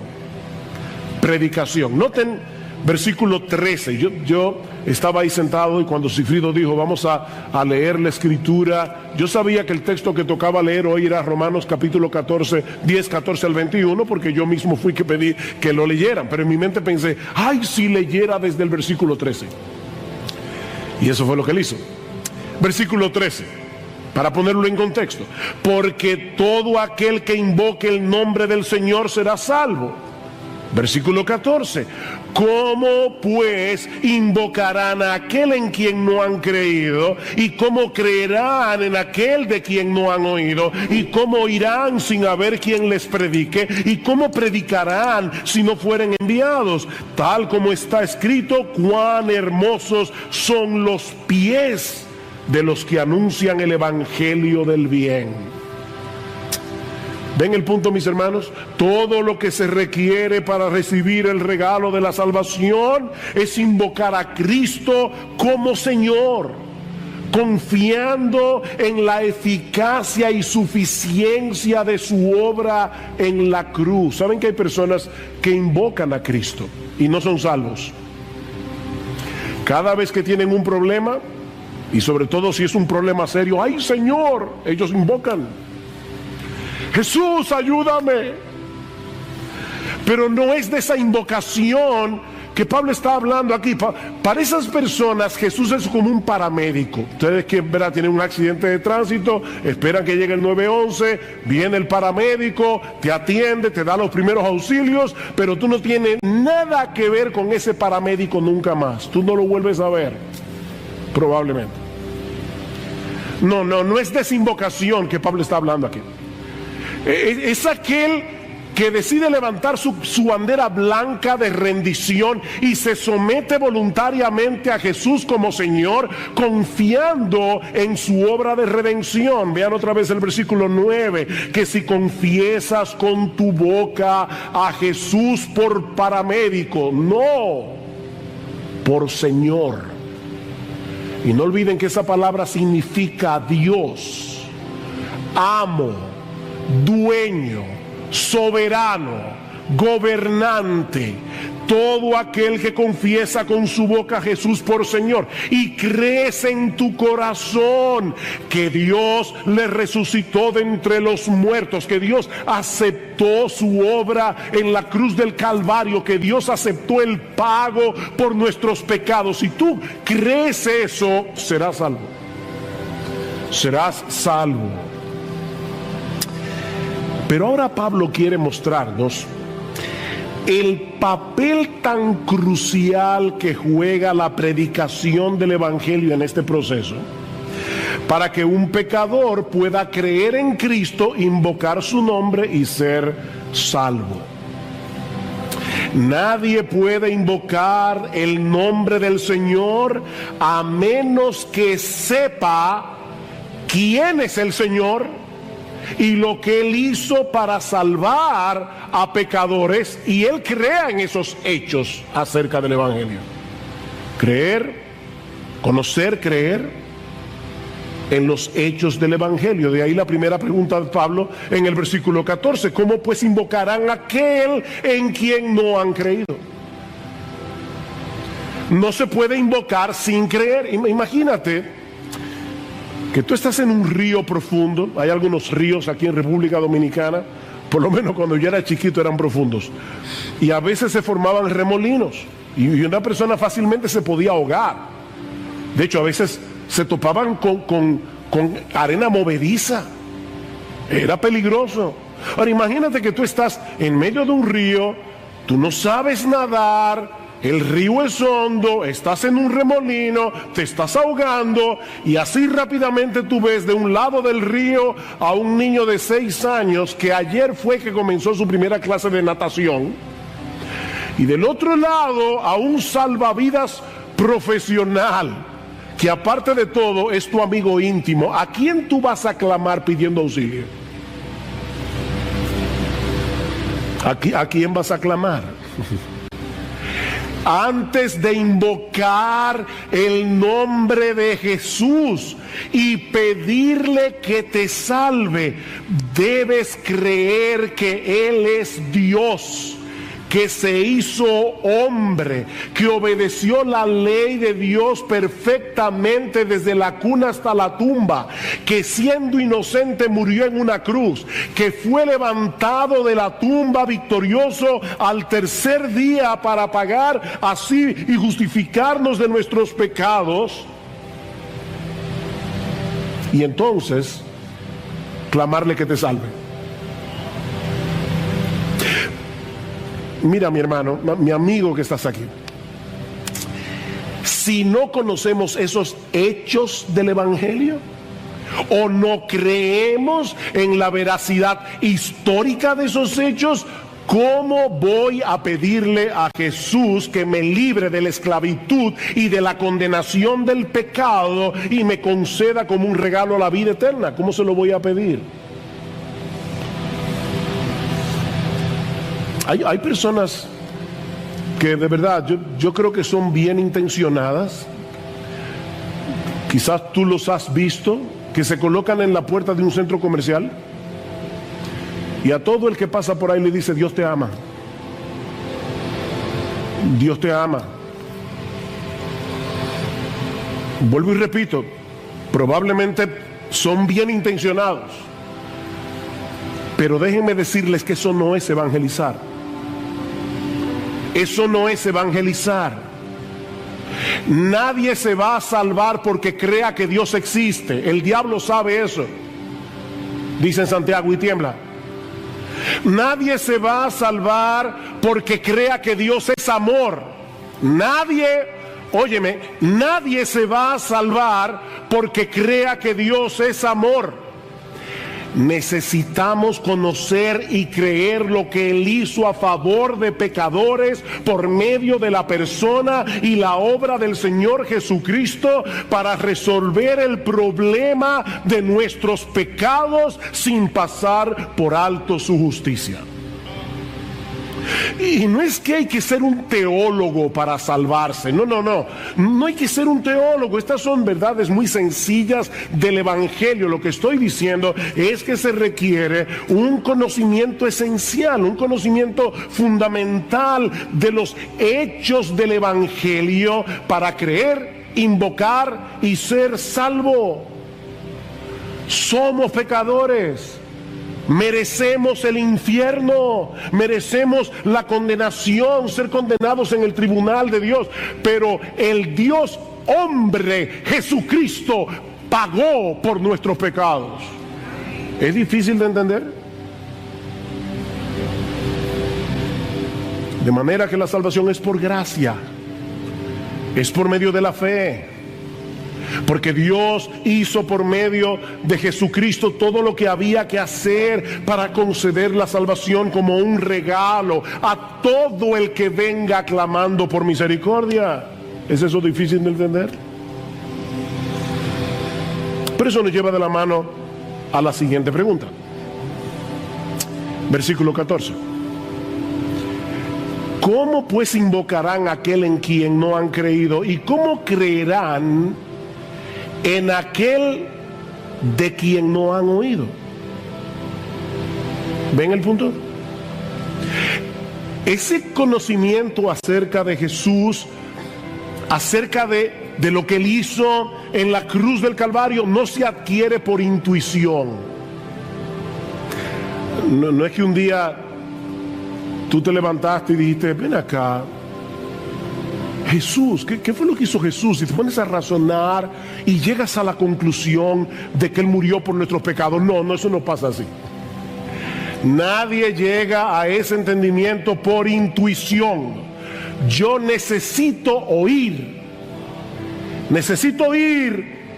Noten versículo 13. Yo estaba ahí sentado y cuando Sigfrido dijo vamos a leer la escritura, yo sabía que el texto que tocaba leer hoy era Romanos capítulo 14, 10, 14 al 21, porque yo mismo fui que pedí que lo leyeran, pero en mi mente pensé, ay, si leyera desde el versículo 13. Y eso fue lo que él hizo. Versículo 13, para ponerlo en contexto: porque todo aquel que invoque el nombre del Señor será salvo. Versículo 14, ¿cómo pues invocarán a aquel en quien no han creído? ¿Y cómo creerán en aquel de quien no han oído? ¿Y cómo oirán sin haber quien les predique? ¿Y cómo predicarán si no fueren enviados? Tal como está escrito, cuán hermosos son los pies de los que anuncian el evangelio del bien. ¿Ven el punto, mis hermanos? Todo lo que se requiere para recibir el regalo de la salvación es invocar a Cristo como Señor, confiando en la eficacia y suficiencia de su obra en la cruz. ¿Saben que hay personas que invocan a Cristo y no son salvos? Cada vez que tienen un problema, Y sobre todo si es un problema serio, ¡ay, Señor! Ellos invocan, Jesús, ayúdame. Pero no es de esa invocación que Pablo está hablando aquí. Para esas personas Jesús es como un paramédico. Ustedes que ¿verdad? Tienen un accidente de tránsito, esperan que llegue el 911, viene el paramédico, te atiende, te da los primeros auxilios, pero tú no tienes nada que ver con ese paramédico nunca más. Tú no lo vuelves a ver, probablemente. No es de esa invocación que Pablo está hablando aquí. Es aquel que decide levantar su bandera blanca de rendición y se somete voluntariamente a Jesús como Señor, confiando en su obra de redención. Vean otra vez el versículo 9, que si confiesas con tu boca a Jesús por paramédico, no por Señor. Y no olviden que esa palabra significa Dios, amo, dueño, soberano, gobernante. Todo aquel que confiesa con su boca a Jesús por Señor y crees en tu corazón que Dios le resucitó de entre los muertos, que Dios aceptó su obra en la cruz del Calvario, que Dios aceptó el pago por nuestros pecados. Si tú crees eso, serás salvo. Serás salvo. Pero ahora Pablo quiere mostrarnos el papel tan crucial que juega la predicación del Evangelio en este proceso, para que un pecador pueda creer en Cristo, invocar su nombre y ser salvo. Nadie puede invocar el nombre del Señor a menos que sepa quién es el Señor y lo que Él hizo para salvar a pecadores, y Él crea en esos hechos acerca del Evangelio. Creer, conocer, creer en los hechos del Evangelio. De ahí la primera pregunta de Pablo en el versículo 14: ¿cómo pues invocarán a aquel en quien no han creído? No se puede invocar sin creer. Imagínate que tú estás en un río profundo. Hay algunos ríos aquí en República Dominicana, por lo menos cuando yo era chiquito eran profundos, y a veces se formaban remolinos y una persona fácilmente se podía ahogar. De hecho, a veces se topaban con arena movediza. Era peligroso. Ahora imagínate que tú estás en medio de un río, tú no sabes nadar, el río es hondo, estás en un remolino, te estás ahogando, y así rápidamente tú ves de un lado del río a un niño de 6 años que ayer fue que comenzó su primera clase de natación, y del otro lado a un salvavidas profesional que aparte de todo es tu amigo íntimo. ¿A quién tú vas a clamar pidiendo auxilio? ¿A quién vas a clamar? Antes de invocar el nombre de Jesús y pedirle que te salve, debes creer que Él es Dios, que se hizo hombre, que obedeció la ley de Dios perfectamente desde la cuna hasta la tumba, que siendo inocente murió en una cruz, que fue levantado de la tumba victorioso al tercer día para pagar así y justificarnos de nuestros pecados, y entonces clamarle que te salve. Mira, mi hermano, mi amigo que estás aquí, si no conocemos esos hechos del Evangelio o no creemos en la veracidad histórica de esos hechos, ¿cómo voy a pedirle a Jesús que me libre de la esclavitud y de la condenación del pecado y me conceda como un regalo la vida eterna? ¿Cómo se lo voy a pedir? Hay personas que de verdad yo creo que son bien intencionadas. Quizás tú los has visto, que se colocan en la puerta de un centro comercial y a todo el que pasa por ahí le dice: Dios te ama, Dios te ama. Vuelvo y repito, Probablemente son bien intencionados, pero déjenme decirles que eso no es evangelizar. Eso no es evangelizar. Nadie se va a salvar porque crea que Dios existe. El diablo sabe eso. Dice en Santiago y tiembla. Nadie se va a salvar porque crea que Dios es amor. Nadie, óyeme, nadie se va a salvar porque crea que Dios es amor. Necesitamos conocer y creer lo que Él hizo a favor de pecadores por medio de la persona y la obra del Señor Jesucristo para resolver el problema de nuestros pecados sin pasar por alto su justicia. Y no es que hay que ser un teólogo para salvarse, no hay que ser un teólogo. Estas son verdades muy sencillas del Evangelio. Lo que estoy diciendo es que se requiere un conocimiento esencial, un conocimiento fundamental de los hechos del Evangelio para creer, invocar y ser salvo. Somos pecadores. Merecemos el infierno, merecemos la condenación, ser condenados en el tribunal de Dios, pero el Dios hombre, Jesucristo, pagó por nuestros pecados. ¿Es difícil de entender? De manera que la salvación es por gracia, es por medio de la fe. Porque Dios hizo por medio de Jesucristo todo lo que había que hacer para conceder la salvación como un regalo a todo el que venga clamando por misericordia. ¿Es eso difícil de entender? Pero eso nos lleva de la mano a la siguiente pregunta. Versículo 14. ¿Cómo pues invocarán a aquel en quien no han creído? ¿Y cómo creerán en aquel de quien no han oído? ¿Ven el punto? Ese conocimiento acerca de Jesús, acerca de lo que Él hizo en la cruz del Calvario, no se adquiere por intuición. No es que un día tú te levantaste y dijiste, ven acá, Jesús, ¿qué fue lo que hizo Jesús? Y te pones a razonar y llegas a la conclusión de que Él murió por nuestros pecados. No, eso no pasa así. Nadie llega a ese entendimiento por intuición. Yo necesito oír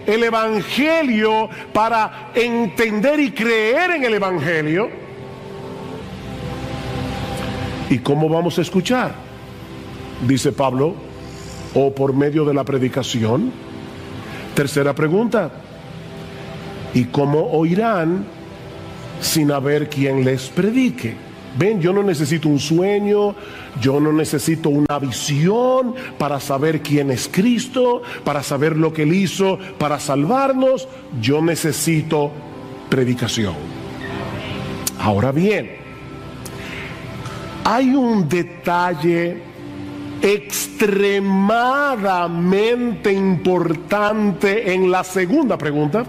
el Evangelio para entender y creer en el Evangelio. ¿Y cómo vamos a escuchar? Dice Pablo, o por medio de la predicación. Tercera pregunta, ¿y cómo oirán sin haber quien les predique? Ven, yo no necesito un sueño, yo no necesito una visión para saber quién es Cristo, para saber lo que Él hizo para salvarnos. Yo necesito predicación. Ahora bien, hay un detalle extremadamente importante en la segunda pregunta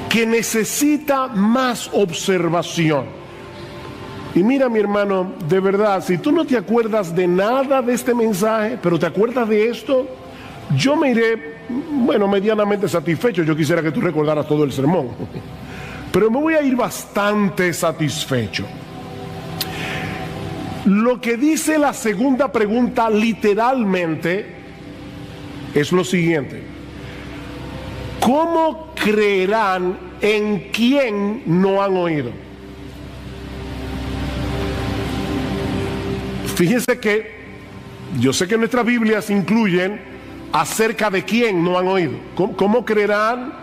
que necesita más observación. Y mira, mi hermano, de verdad, si tú no te acuerdas de nada de este mensaje, pero te acuerdas de esto, yo me iré, medianamente satisfecho. Yo quisiera que tú recordaras todo el sermón, pero me voy a ir bastante satisfecho. Lo que dice la segunda pregunta literalmente es lo siguiente: ¿cómo creerán en quien no han oído? Fíjense que yo sé que nuestras Biblias incluyen acerca de quién no han oído. ¿Cómo creerán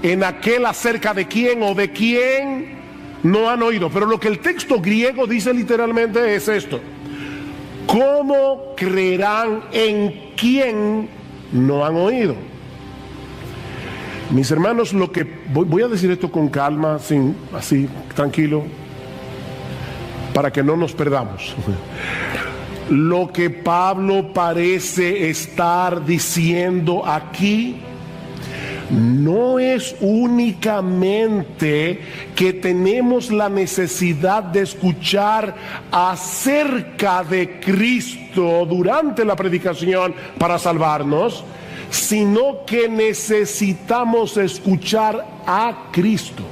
en aquel acerca de quién o de quién no han oído? Pero lo que el texto griego dice literalmente es esto: ¿cómo creerán en quién no han oído? Mis hermanos, lo que voy a decir esto con calma, así tranquilo, para que no nos perdamos. Lo que Pablo parece estar diciendo aquí no es únicamente que tenemos la necesidad de escuchar acerca de Cristo durante la predicación para salvarnos, sino que necesitamos escuchar a Cristo.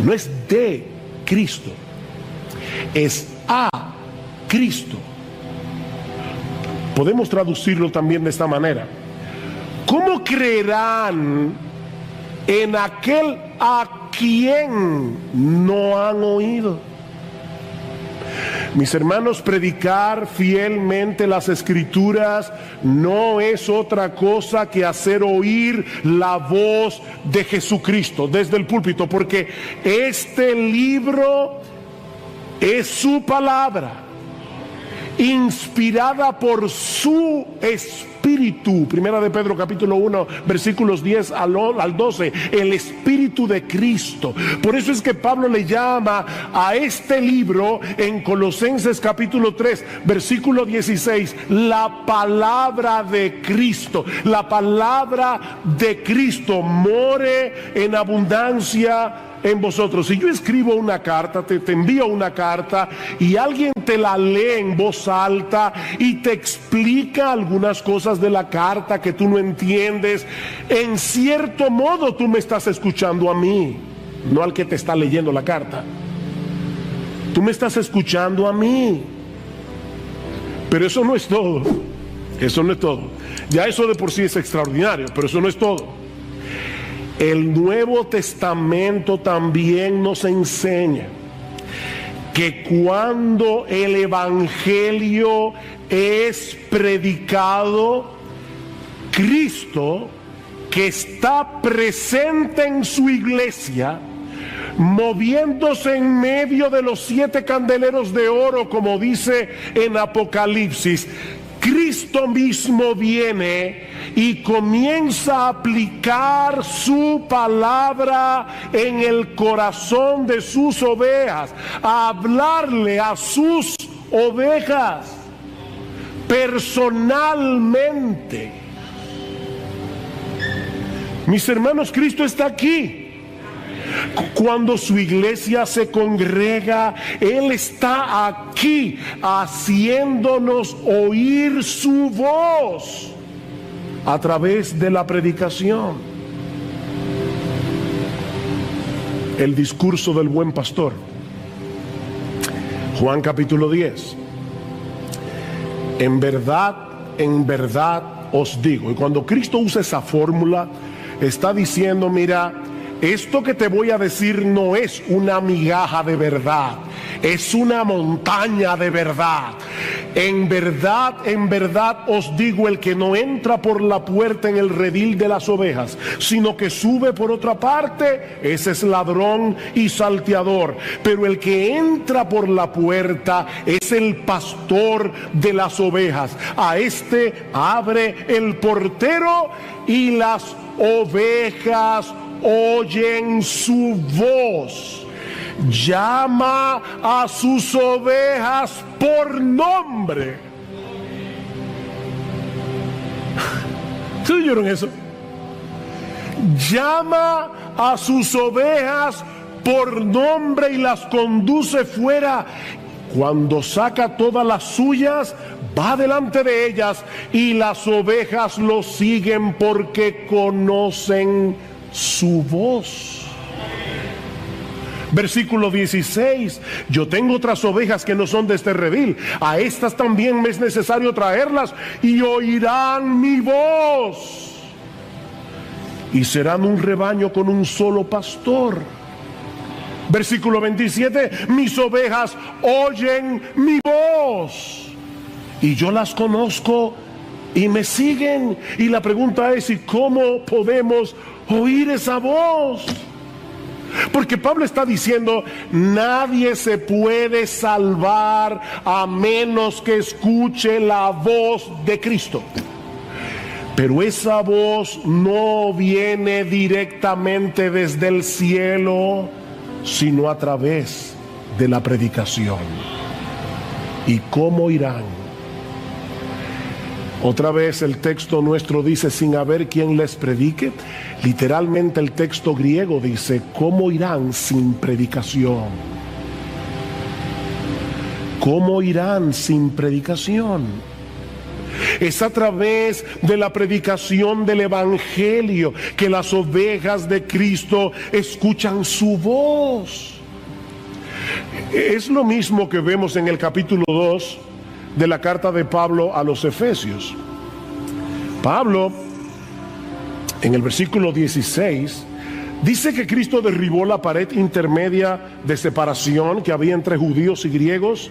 No es de Cristo, es a Cristo. Podemos traducirlo también de esta manera: ¿cómo creerán en aquel a quien no han oído? Mis hermanos, predicar fielmente las Escrituras no es otra cosa que hacer oír la voz de Jesucristo desde el púlpito, porque este libro es su palabra, inspirada por su Espíritu. Primera de Pedro capítulo 1 versículos 10 al 12, el Espíritu de Cristo. Por eso es que Pablo le llama a este libro en Colosenses capítulo 3 versículo 16 la palabra de Cristo. La palabra de Cristo more en abundancia en vosotros. Si yo escribo una carta, te envío una carta y alguien te la lee en voz alta y te explica algunas cosas de la carta que tú no entiendes, en cierto modo tú me estás escuchando a mí, no al que te está leyendo la carta. Tú me estás escuchando a mí. Pero eso no es todo. Eso no es todo. Ya eso de por sí es extraordinario, pero eso no es todo. El Nuevo Testamento también nos enseña que cuando el Evangelio es predicado, Cristo, que está presente en su iglesia, moviéndose en medio de los 7 candeleros de oro, como dice en Apocalipsis, Cristo mismo viene y comienza a aplicar su palabra en el corazón de sus ovejas, a hablarle a sus ovejas personalmente. Mis hermanos, Cristo está aquí. Cuando su iglesia se congrega, Él está aquí haciéndonos oír su voz a través de la predicación. El discurso del buen pastor, Juan capítulo 10. En verdad os digo. Y cuando Cristo usa esa fórmula, está diciendo: mira, esto que te voy a decir no es una migaja de verdad, es una montaña de verdad. En verdad os digo, el que no entra por la puerta en el redil de las ovejas, sino que sube por otra parte, ese es ladrón y salteador. Pero el que entra por la puerta es el pastor de las ovejas. A este abre el portero y las ovejas oyen su voz. Llama a sus ovejas por nombre. ¿Se oyeron eso? Llama a sus ovejas por nombre y las conduce fuera. Cuando saca todas las suyas, va delante de ellas, y las ovejas lo siguen porque conocen su voz. Versículo 16: yo tengo otras ovejas que no son de este redil, a estas también me es necesario traerlas, y oirán mi voz, y serán un rebaño con un solo pastor. Versículo 27: mis ovejas oyen mi voz, y yo las conozco y me siguen. Y la pregunta es: ¿y cómo podemos oír esa voz? Porque Pablo está diciendo: nadie se puede salvar a menos que escuche la voz de Cristo. Pero esa voz no viene directamente desde el cielo, sino a través de la predicación. ¿Y cómo irán? Otra vez el texto nuestro dice sin haber quien les predique. Literalmente el texto griego dice, ¿cómo irán sin predicación? ¿Cómo irán sin predicación? Es a través de la predicación del Evangelio que las ovejas de Cristo escuchan su voz. Es lo mismo que vemos en el capítulo 2 de la carta de Pablo a los Efesios. Pablo, en el versículo 16, dice que Cristo derribó la pared intermedia de separación que había entre judíos y griegos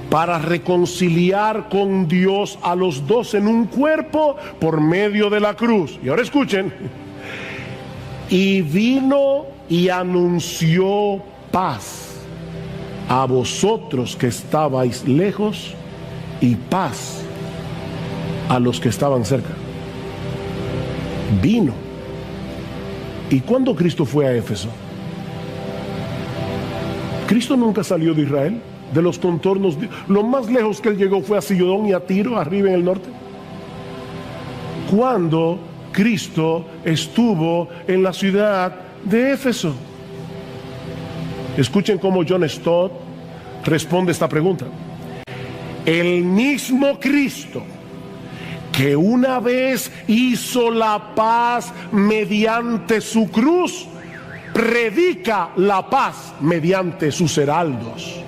para reconciliar con Dios a los dos en un cuerpo por medio de la cruz. Y ahora escuchen. Y vino y anunció paz a vosotros que estabais lejos y paz a los que estaban cerca. Vino. ¿Y cuándo Cristo fue a Éfeso? Cristo nunca salió de Israel, de los contornos. Lo más lejos que él llegó fue a Sidón y a Tiro, arriba en el norte. ¿Cuándo Cristo estuvo en la ciudad de Éfeso? Escuchen cómo John Stott responde esta pregunta. El mismo Cristo que una vez hizo la paz mediante su cruz, predica la paz mediante sus heraldos,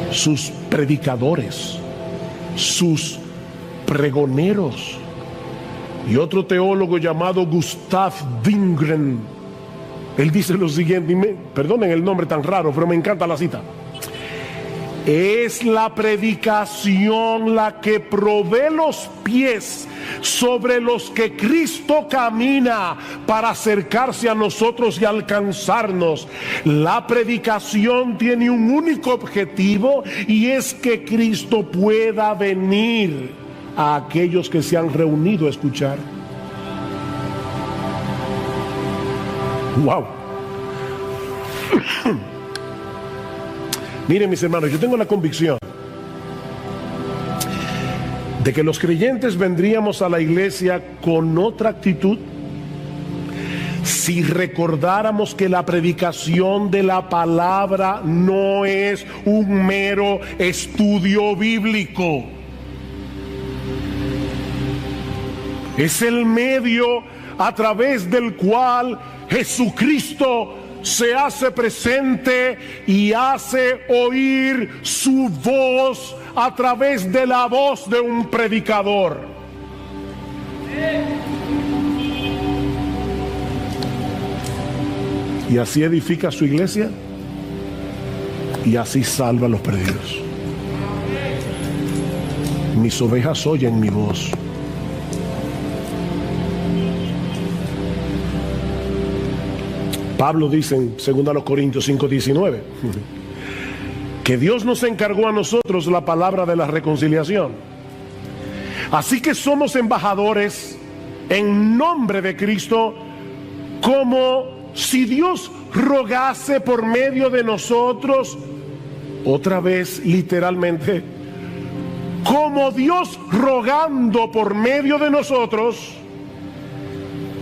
sus predicadores, sus pregoneros. Y otro teólogo llamado Gustav Wingren, él dice lo siguiente, perdonen el nombre tan raro, pero me encanta la cita. Es la predicación la que provee los pies sobre los que Cristo camina para acercarse a nosotros y alcanzarnos. La predicación tiene un único objetivo y es que Cristo pueda venir a aquellos que se han reunido a escuchar. ¡Wow! Miren, mis hermanos, yo tengo la convicción de que los creyentes vendríamos a la iglesia con otra actitud si recordáramos que la predicación de la palabra no es un mero estudio bíblico. Es el medio a través del cual Jesucristo se hace presente y hace oír su voz a través de la voz de un predicador. Y así edifica su iglesia y así salva a los perdidos. Mis ovejas oyen mi voz. Pablo dice en 2 Corintios 5:19 que Dios nos encargó a nosotros la palabra de la reconciliación. Así que somos embajadores en nombre de Cristo, como si Dios rogase por medio de nosotros, otra vez literalmente, como Dios rogando por medio de nosotros.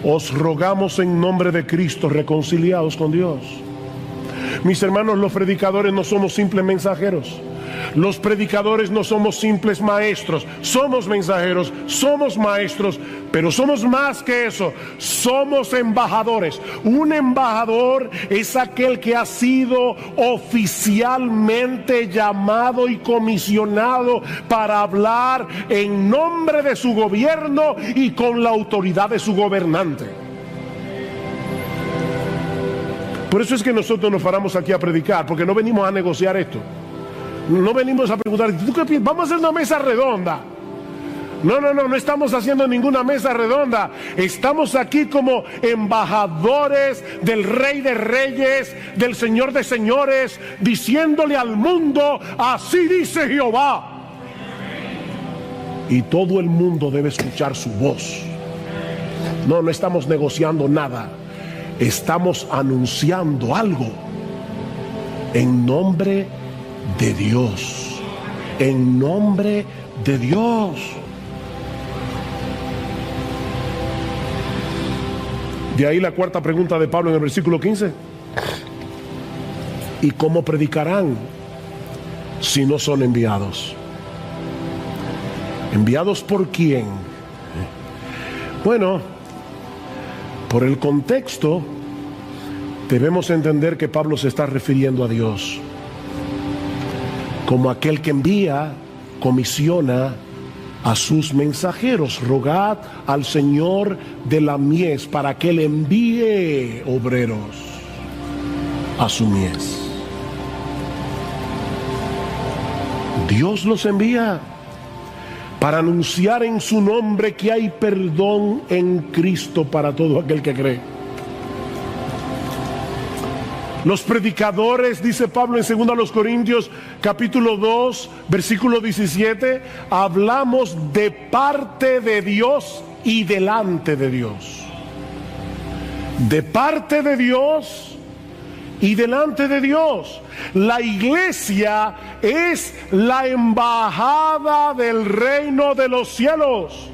Os rogamos en nombre de Cristo, reconciliados con Dios. Mis hermanos, los predicadores no somos simples mensajeros. Los predicadores no somos simples maestros. Somos mensajeros, somos maestros, pero somos más que eso. Somos embajadores. Un embajador es aquel que ha sido oficialmente llamado y comisionado para hablar en nombre de su gobierno y con la autoridad de su gobernante. Por eso es que nosotros nos paramos aquí a predicar, porque no venimos a negociar esto. No venimos a preguntar, ¿tú qué piensas? Vamos a hacer una mesa redonda. No estamos haciendo ninguna mesa redonda. Estamos aquí como embajadores del Rey de Reyes, del Señor de Señores, diciéndole al mundo, así dice Jehová. Y todo el mundo debe escuchar su voz. No estamos negociando nada. Estamos anunciando algo en nombre de Dios. En nombre de Dios. De ahí la cuarta pregunta de Pablo en el versículo 15. ¿Y cómo predicarán si no son enviados? ¿Enviados por quién? Bueno, por el contexto debemos entender que Pablo se está refiriendo a Dios como aquel que envía, comisiona a sus mensajeros. Rogad al Señor de la mies para que Él envíe obreros a su mies. Dios los envía para anunciar en su nombre que hay perdón en Cristo para todo aquel que cree. Los predicadores, dice Pablo en 2 Corintios capítulo 2, versículo 17, hablamos de parte de Dios y delante de Dios. De parte de Dios y delante de Dios. La iglesia es la embajada del reino de los cielos.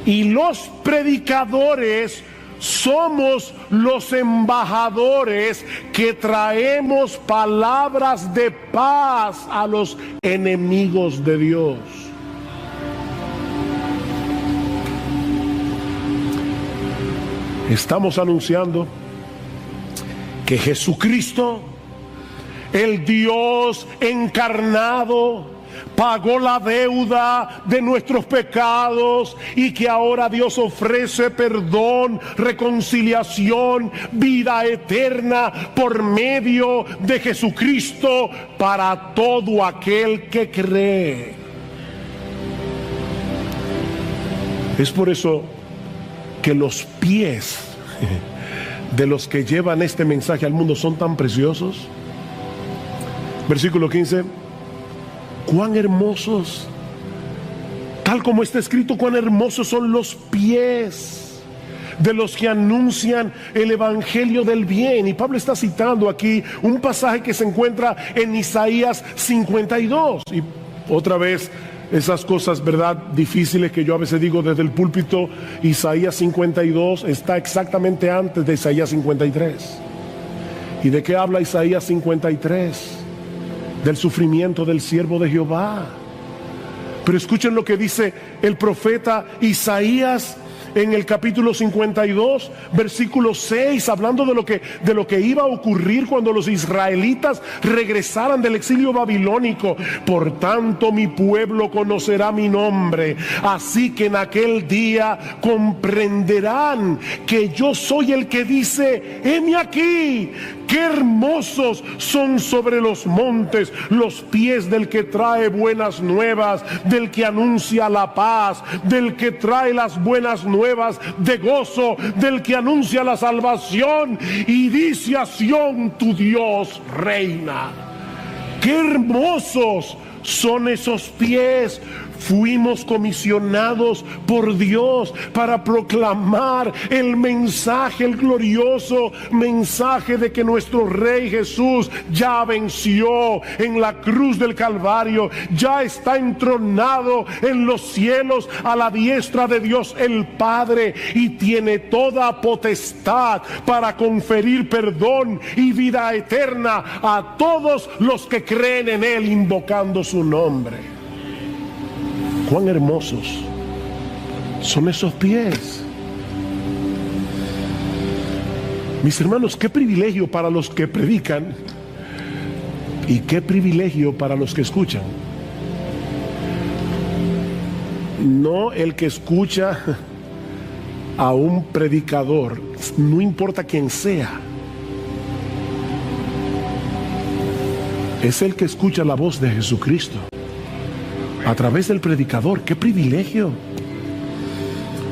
Y los predicadores somos los embajadores que traemos palabras de paz a los enemigos de Dios. Estamos anunciando que Jesucristo, el Dios encarnado, pagó la deuda de nuestros pecados y que ahora Dios ofrece perdón, reconciliación, vida eterna por medio de Jesucristo para todo aquel que cree. Es por eso que los pies de los que llevan este mensaje al mundo son tan preciosos. Versículo 15. Cuán hermosos, tal como está escrito, cuán hermosos son los pies de los que anuncian el evangelio del bien. Y Pablo está citando aquí un pasaje que se encuentra en Isaías 52. Y otra vez, esas cosas, ¿verdad?, difíciles que yo a veces digo desde el púlpito. Isaías 52 está exactamente antes de Isaías 53. ¿Y de qué habla Isaías 53? Del sufrimiento del siervo de Jehová. Pero escuchen lo que dice el profeta Isaías en el capítulo 52, versículo 6, hablando de lo que iba a ocurrir cuando los israelitas regresaran del exilio babilónico. Por tanto, mi pueblo conocerá mi nombre, así que en aquel día comprenderán que yo soy el que dice: heme aquí. Qué hermosos son sobre los montes los pies del que trae buenas nuevas, del que anuncia la paz, del que trae las buenas nuevas de gozo, del que anuncia la salvación y dice a Sión: tu Dios reina. Qué hermosos son esos pies. Fuimos comisionados por Dios para proclamar el mensaje, el glorioso mensaje de que nuestro Rey Jesús ya venció en la cruz del Calvario, ya está entronado en los cielos a la diestra de Dios el Padre y tiene toda potestad para conferir perdón y vida eterna a todos los que creen en Él invocando su nombre. Cuán hermosos son esos pies. Mis hermanos, qué privilegio para los que predican y qué privilegio para los que escuchan. No el que escucha a un predicador, no importa quién sea, es el que escucha la voz de Jesucristo a través del predicador. ¡Qué privilegio!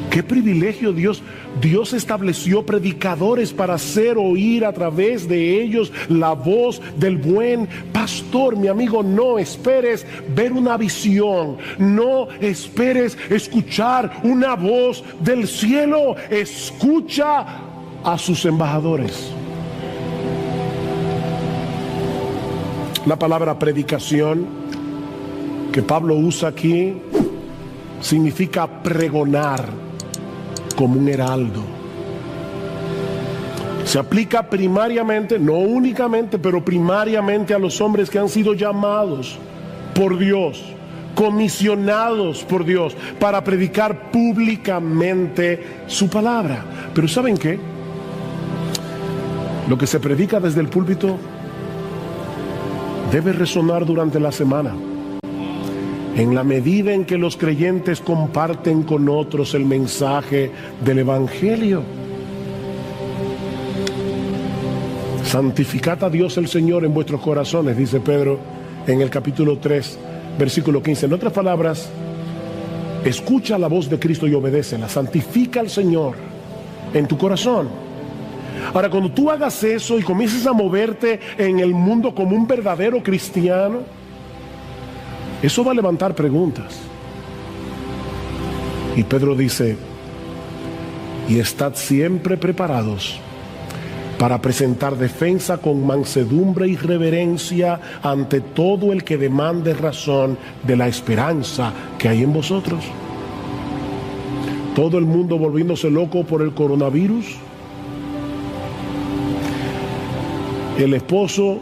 ¡Qué privilegio! Dios estableció predicadores para hacer oír a través de ellos la voz del buen pastor. Mi amigo, no esperes ver una visión, no esperes escuchar una voz del cielo. Escucha a sus embajadores. La palabra predicación que Pablo usa aquí significa pregonar como un heraldo. Se aplica primariamente, no únicamente, pero primariamente a los hombres que han sido llamados por Dios, comisionados por Dios para predicar públicamente su palabra. Pero ¿saben qué? Lo que se predica desde el púlpito debe resonar durante la semana, en la medida en que los creyentes comparten con otros el mensaje del Evangelio. Santificad a Dios el Señor en vuestros corazones, dice Pedro en el capítulo 3, versículo 15. En otras palabras, escucha la voz de Cristo y obedécela. Santifica al Señor en tu corazón. Ahora, cuando tú hagas eso y comiences a moverte en el mundo como un verdadero cristiano, eso va a levantar preguntas. Y Pedro dice, y estad siempre preparados para presentar defensa con mansedumbre y reverencia ante todo el que demande razón de la esperanza que hay en vosotros. Todo el mundo volviéndose loco por el coronavirus. El esposo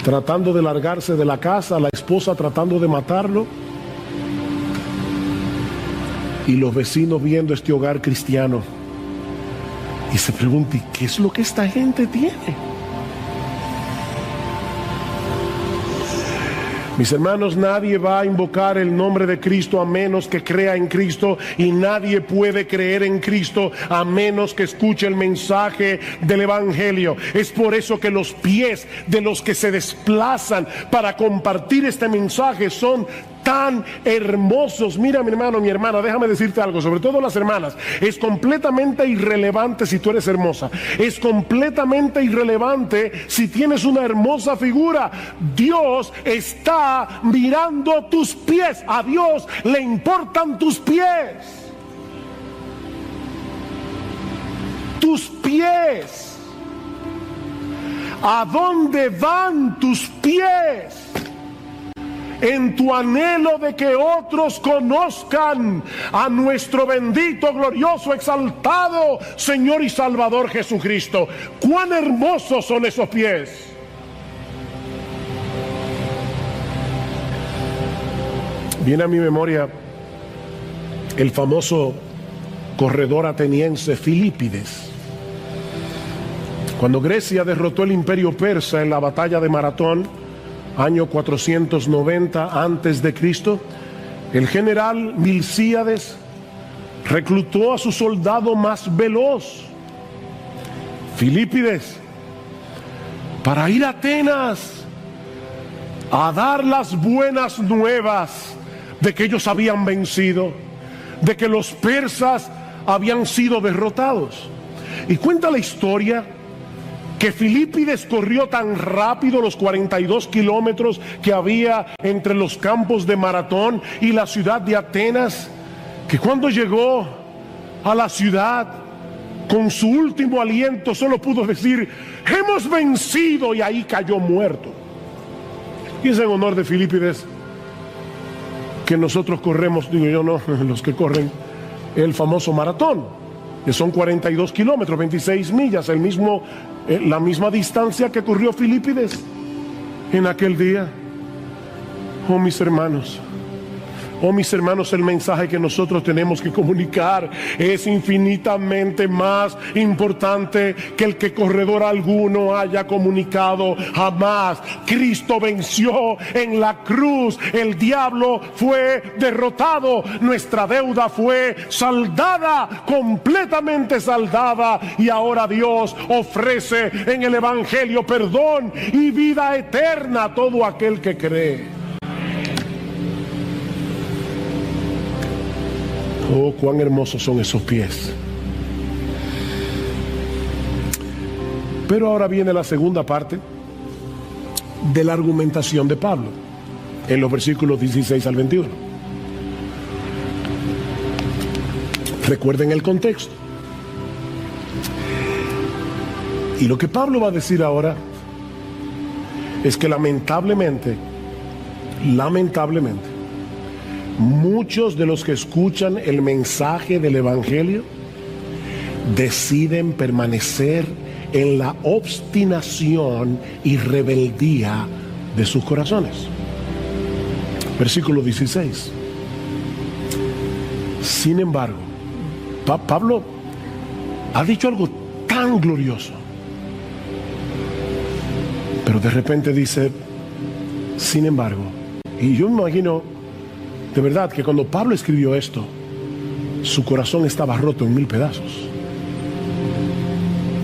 tratando de largarse de la casa, la esposa tratando de matarlo, y los vecinos viendo este hogar cristiano y se preguntan, ¿qué es lo que esta gente tiene? Mis hermanos, nadie va a invocar el nombre de Cristo a menos que crea en Cristo, y nadie puede creer en Cristo a menos que escuche el mensaje del Evangelio. Es por eso que los pies de los que se desplazan para compartir este mensaje son tan hermosos. Mira, mi hermano, mi hermana, déjame decirte algo, sobre todo las hermanas. Es completamente irrelevante si tú eres hermosa. Es completamente irrelevante si tienes una hermosa figura. Dios está mirando tus pies. A Dios le importan tus pies. Tus pies. ¿A dónde van tus pies? En tu anhelo de que otros conozcan a nuestro bendito, glorioso, exaltado Señor y Salvador Jesucristo. ¡Cuán hermosos son esos pies! Viene a mi memoria el famoso corredor ateniense Filipides. Cuando Grecia derrotó el imperio persa en la batalla de Maratón, año 490 antes de Cristo, el general Milcíades reclutó a su soldado más veloz, Filipides, para ir a Atenas a dar las buenas nuevas de que ellos habían vencido, de que los persas habían sido derrotados. Y cuenta la historia que Filipides corrió tan rápido los 42 kilómetros que había entre los campos de Maratón y la ciudad de Atenas, que cuando llegó a la ciudad, con su último aliento solo pudo decir, hemos vencido, y ahí cayó muerto. Y es en honor de Filipides que nosotros corremos, digo yo no, los que corren el famoso maratón, que son 42 kilómetros, 26 millas, la misma distancia que corrió Filipides en aquel día. Oh mis hermanos, el mensaje que nosotros tenemos que comunicar es infinitamente más importante que el que corredor alguno haya comunicado jamás. Cristo venció en la cruz, el diablo fue derrotado, nuestra deuda fue saldada, completamente saldada, y ahora Dios ofrece en el Evangelio perdón y vida eterna a todo aquel que cree. Oh, cuán hermosos son esos pies. Pero ahora viene la segunda parte de la argumentación de Pablo, en los versículos 16 al 21. Recuerden el contexto. Y lo que Pablo va a decir ahora es que lamentablemente, muchos de los que escuchan el mensaje del Evangelio deciden permanecer en la obstinación y rebeldía de sus corazones. Versículo 16. Sin embargo, Pablo ha dicho algo tan glorioso, pero de repente dice, sin embargo, y yo me imagino de verdad que cuando Pablo escribió esto, su corazón estaba roto en 1000 pedazos.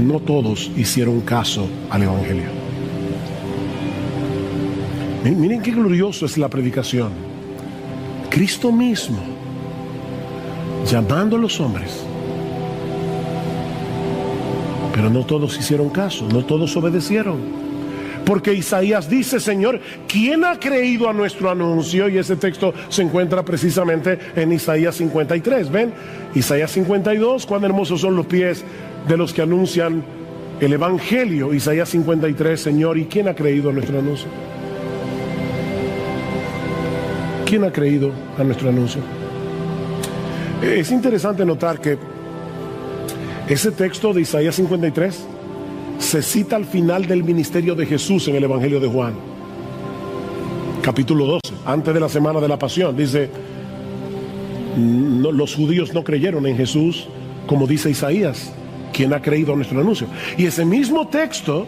No todos hicieron caso al Evangelio. Miren qué glorioso es la predicación. Cristo mismo llamando a los hombres, pero no todos hicieron caso, no todos obedecieron. Porque Isaías dice, Señor, ¿quién ha creído a nuestro anuncio? Y ese texto se encuentra precisamente en Isaías 53. ¿Ven? Isaías 52, cuán hermosos son los pies de los que anuncian el Evangelio. Isaías 53, Señor, ¿y quién ha creído a nuestro anuncio? ¿Quién ha creído a nuestro anuncio? Es interesante notar que ese texto de Isaías 53 se cita al final del ministerio de Jesús en el Evangelio de Juan, capítulo 12, antes de la semana de la pasión. Dice, los judíos no creyeron en Jesús, como dice Isaías, ¿quién ha creído a nuestro anuncio? Y ese mismo texto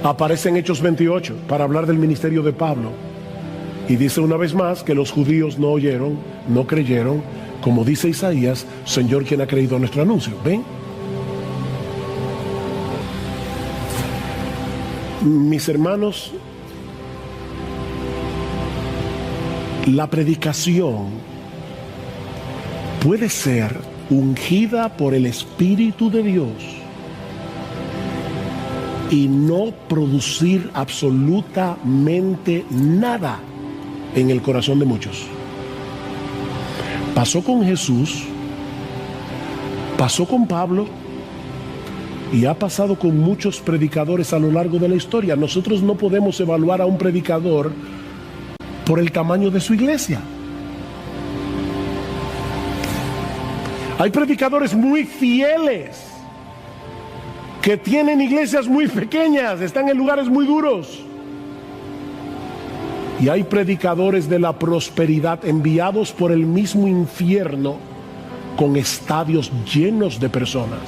aparece en Hechos 28 para hablar del ministerio de Pablo, y dice una vez más que los judíos no oyeron, no creyeron, como dice Isaías, Señor, ¿quién ha creído a nuestro anuncio? ¿Ven? Mis hermanos, la predicación puede ser ungida por el Espíritu de Dios y no producir absolutamente nada en el corazón de muchos. Pasó con Jesús, pasó con Pablo y ha pasado con muchos predicadores a lo largo de la historia. Nosotros no podemos evaluar a un predicador por el tamaño de su iglesia. Hay predicadores muy fieles que tienen iglesias muy pequeñas, están en lugares muy duros. Y hay predicadores de la prosperidad enviados por el mismo infierno con estadios llenos de personas.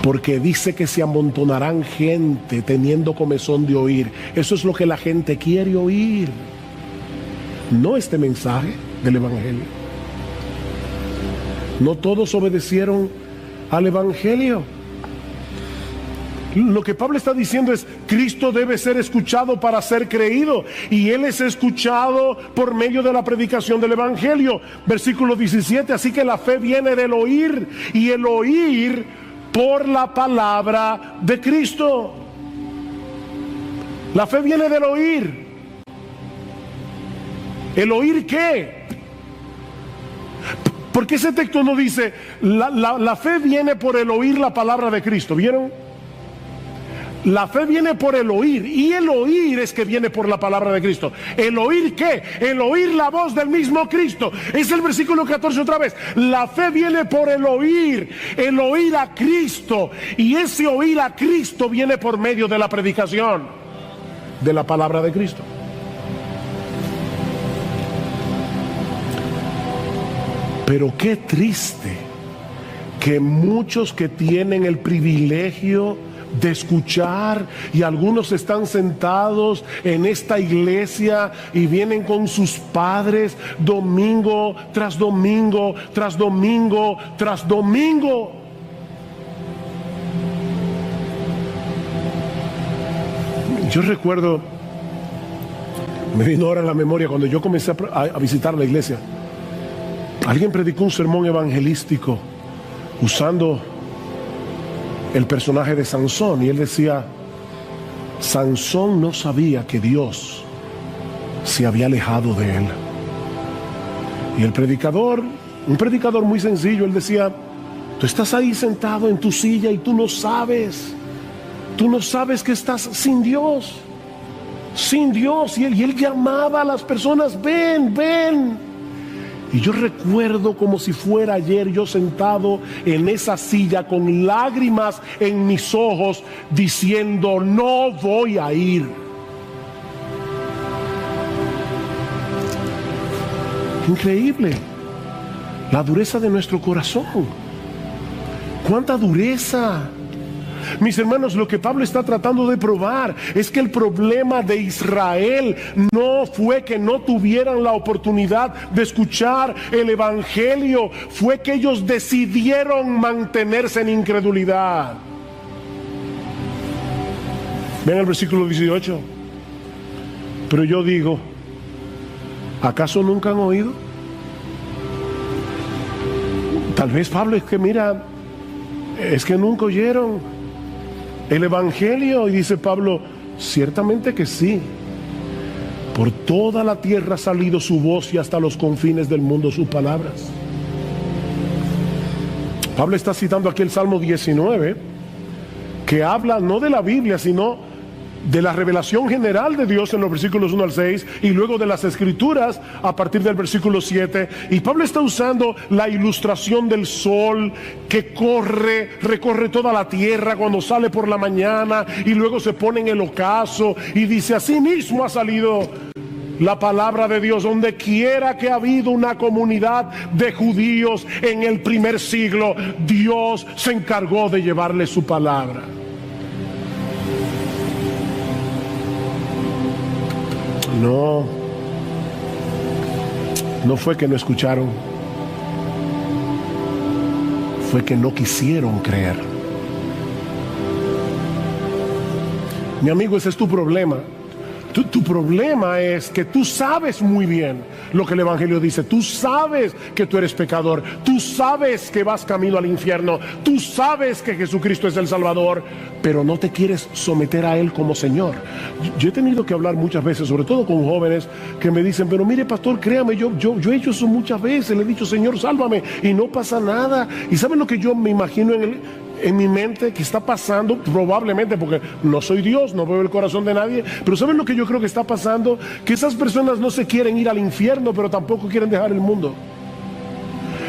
Porque dice que se amontonarán gente teniendo comezón de oír. Eso es lo que la gente quiere oír, no este mensaje del Evangelio. No todos obedecieron al Evangelio. Lo que Pablo está diciendo es, Cristo debe ser escuchado para ser creído, y Él es escuchado por medio de la predicación del Evangelio. Versículo 17, así que la fe viene del oír, y el oír por la palabra de Cristo. La fe viene del oír. ¿El oír qué? Porque ese texto no dice, la fe viene por el oír la palabra de Cristo, ¿vieron? La fe viene por el oír, y el oír es que viene por la palabra de Cristo. ¿El oír qué? El oír la voz del mismo Cristo. Es el versículo 14 otra vez. La fe viene por el oír a Cristo, y ese oír a Cristo viene por medio de la predicación de la palabra de Cristo. Pero qué triste que muchos que tienen el privilegio de escuchar, y algunos están sentados en esta iglesia y vienen con sus padres domingo tras domingo, tras domingo, tras domingo. Yo recuerdo, me vino ahora a la memoria cuando yo comencé a visitar la iglesia. Alguien predicó un sermón evangelístico usando el personaje de Sansón, y él decía, Sansón no sabía que Dios se había alejado de él. Y el predicador, un predicador muy sencillo, él decía, tú estás ahí sentado en tu silla y tú no sabes que estás sin Dios, y él llamaba a las personas, ven, ven. Y yo recuerdo como si fuera ayer, yo sentado en esa silla con lágrimas en mis ojos, diciendo: no voy a ir. Increíble la dureza de nuestro corazón. ¡Cuánta dureza! Mis hermanos, lo que Pablo está tratando de probar es que el problema de Israel no fue que no tuvieran la oportunidad de escuchar el evangelio, fue que ellos decidieron mantenerse en incredulidad. Ven el versículo 18. Pero yo digo, ¿acaso nunca han oído? Tal vez Pablo es que mira, es que nunca oyeron el evangelio. Y dice Pablo, ciertamente que sí. Por toda la tierra ha salido su voz y hasta los confines del mundo sus palabras. Pablo está citando aquí el Salmo 19, que habla no de la Biblia, sino de la revelación general de Dios en los versículos 1 al 6 y luego de las escrituras a partir del versículo 7. Y Pablo está usando la ilustración del sol que recorre toda la tierra cuando sale por la mañana y luego se pone en el ocaso, y dice: así mismo ha salido la palabra de Dios donde quiera que ha habido una comunidad de judíos en el primer siglo. Dios se encargó de llevarle su palabra. No fue que no escucharon, fue que no quisieron creer. Mi amigo, ese es tu problema. Tu problema es que tú sabes muy bien lo que el evangelio dice. Tú sabes que tú eres pecador. Tú sabes que vas camino al infierno. Tú sabes que Jesucristo es el Salvador, pero no te quieres someter a Él como Señor. Yo he tenido que hablar muchas veces, sobre todo con jóvenes que me dicen: pero mire, pastor, créame, yo he hecho eso muchas veces. Le he dicho: Señor, sálvame, y no pasa nada. ¿Y saben lo que yo me imagino en mi mente que está pasando? Probablemente, porque no soy Dios, no veo el corazón de nadie, pero ¿saben lo que yo creo que está pasando? Que esas personas no se quieren ir al infierno, pero tampoco quieren dejar el mundo,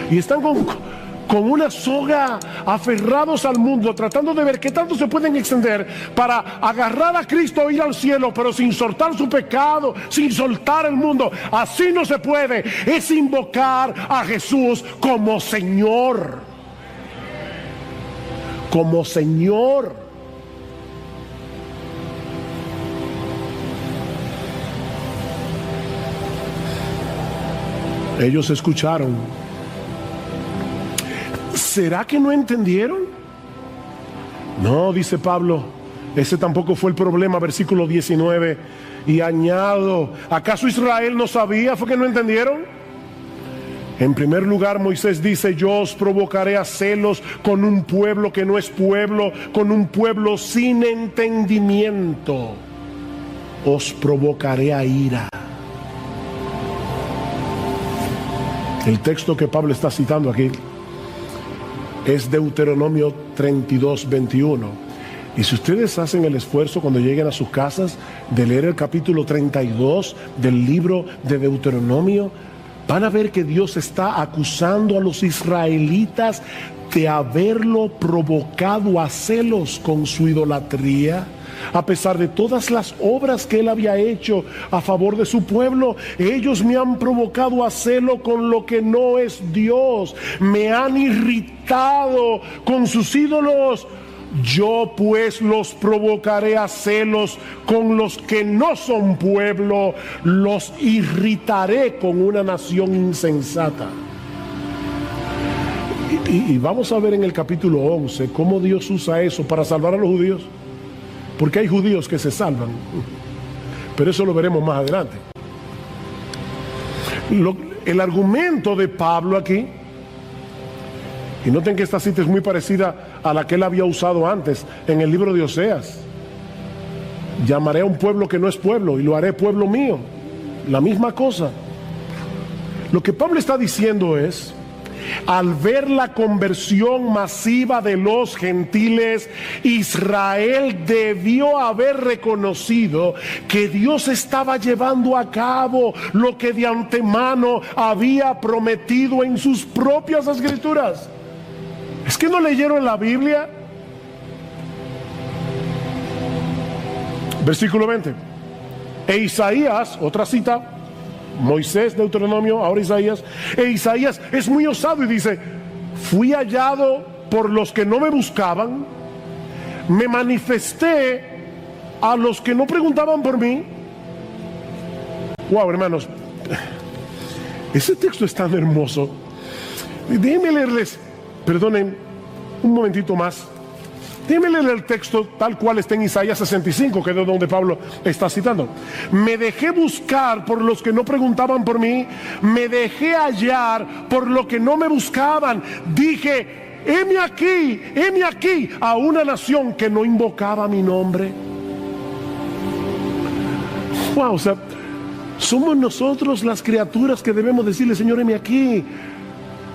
y están con una soga aferrados al mundo, tratando de ver qué tanto se pueden extender para agarrar a Cristo e ir al cielo, pero sin soltar su pecado, sin soltar el mundo. Así no se puede. Es invocar a Jesús como Señor. Como Señor. Ellos escucharon. ¿Será que no entendieron? No, dice Pablo, ese tampoco fue el problema. Versículo 19. Y añado, ¿acaso Israel no sabía? ¿Fue que no entendieron? En primer lugar, Moisés dice: yo os provocaré a celos con un pueblo que no es pueblo, con un pueblo sin entendimiento. Os provocaré a ira. El texto que Pablo está citando aquí es Deuteronomio 32, 21. Y si ustedes hacen el esfuerzo cuando lleguen a sus casas de leer el capítulo 32 del libro de Deuteronomio, van a ver que Dios está acusando a los israelitas de haberlo provocado a celos con su idolatría. A pesar de todas las obras que él había hecho a favor de su pueblo, ellos me han provocado a celo con lo que no es Dios. Me han irritado con sus ídolos. Yo pues los provocaré a celos con los que no son pueblo, los irritaré con una nación insensata. Y vamos a ver en el capítulo 11 cómo Dios usa eso para salvar a los judíos, porque hay judíos que se salvan, pero eso lo veremos más adelante. El argumento de Pablo aquí, y noten que esta cita es muy parecida a la que él había usado antes en el libro de Oseas: llamaré a un pueblo que no es pueblo y lo haré pueblo mío. La misma cosa. Lo que Pablo está diciendo es al ver la conversión masiva de los gentiles, Israel debió haber reconocido que Dios estaba llevando a cabo lo que de antemano había prometido en sus propias escrituras. ¿Es que no leyeron la Biblia? Versículo 20. E Isaías, otra cita, Moisés, Deuteronomio, ahora Isaías. E Isaías es muy osado y dice: fui hallado por los que no me buscaban, me manifesté a los que no preguntaban por mí. Wow, hermanos, ese texto es tan hermoso. Déjenme leerles, perdonen un momentito más. Déjenme leer el texto tal cual está en Isaías 65, que es de donde Pablo está citando. Me dejé buscar por los que no preguntaban por mí, me dejé hallar por lo que no me buscaban. Dije: heme aquí a una nación que no invocaba mi nombre. Wow, o sea, somos nosotros las criaturas que debemos decirle: Señor, heme aquí.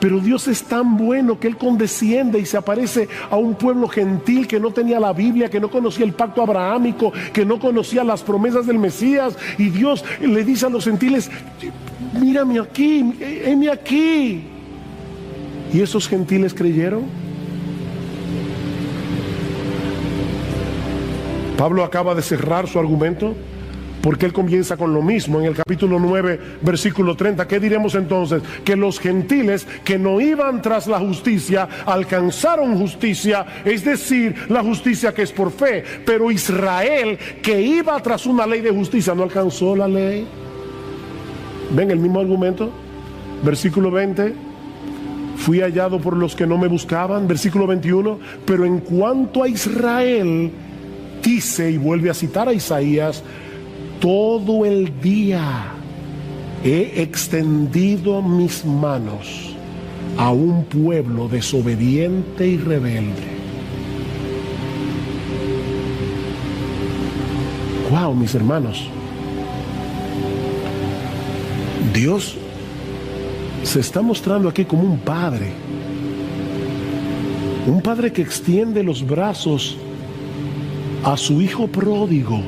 Pero Dios es tan bueno que Él condesciende y se aparece a un pueblo gentil que no tenía la Biblia, que no conocía el pacto abrahámico, que no conocía las promesas del Mesías. Y Dios le dice a los gentiles: mírame aquí, heme aquí. ¿Y esos gentiles creyeron? Pablo acaba de cerrar su argumento, porque él comienza con lo mismo en el capítulo 9, versículo 30. ¿Qué diremos entonces? Que los gentiles que no iban tras la justicia alcanzaron justicia, es decir, la justicia que es por fe. Pero Israel, que iba tras una ley de justicia, no alcanzó la ley. ¿Ven el mismo argumento? Versículo 20: fui hallado por los que no me buscaban. Versículo 21: pero en cuanto a Israel, dice, y vuelve a citar a Isaías: todo el día he extendido mis manos a un pueblo desobediente y rebelde. Wow, mis hermanos, Dios se está mostrando aquí como un padre que extiende los brazos a su hijo pródigo,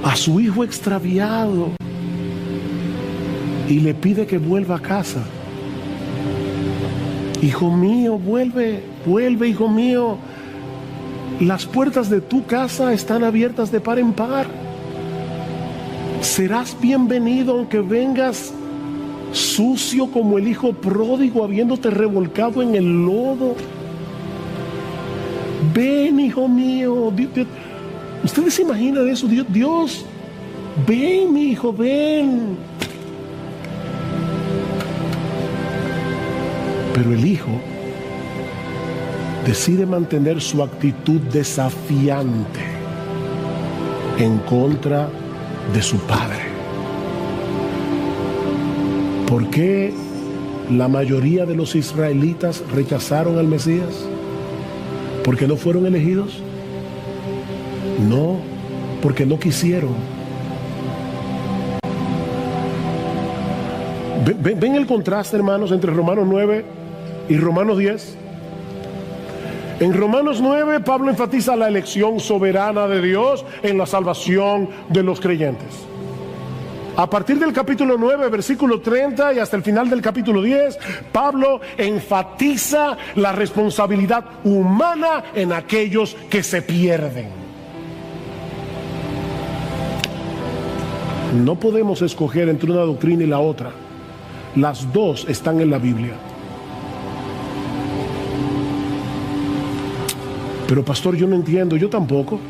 a su hijo extraviado, y le pide que vuelva a casa. Hijo mío, vuelve, hijo mío. Las puertas de tu casa están abiertas de par en par. Serás bienvenido aunque vengas sucio como el hijo pródigo, habiéndote revolcado en el lodo. Ven, hijo mío. ¿Ustedes se imaginan eso? Dios, ven, mi hijo, ven. Pero el hijo decide mantener su actitud desafiante en contra de su padre. ¿Por qué la mayoría de los israelitas rechazaron al Mesías? ¿Porque no fueron elegidos? No, porque no quisieron. ¿Ven el contraste, hermanos, entre Romanos 9 y Romanos 10? En Romanos 9, Pablo enfatiza la elección soberana de Dios en la salvación de los creyentes. A partir del capítulo 9, versículo 30 y hasta el final del capítulo 10, Pablo enfatiza la responsabilidad humana en aquellos que se pierden. No podemos escoger entre una doctrina y la otra. Las dos están en la Biblia. Pero pastor, yo no entiendo. Yo tampoco.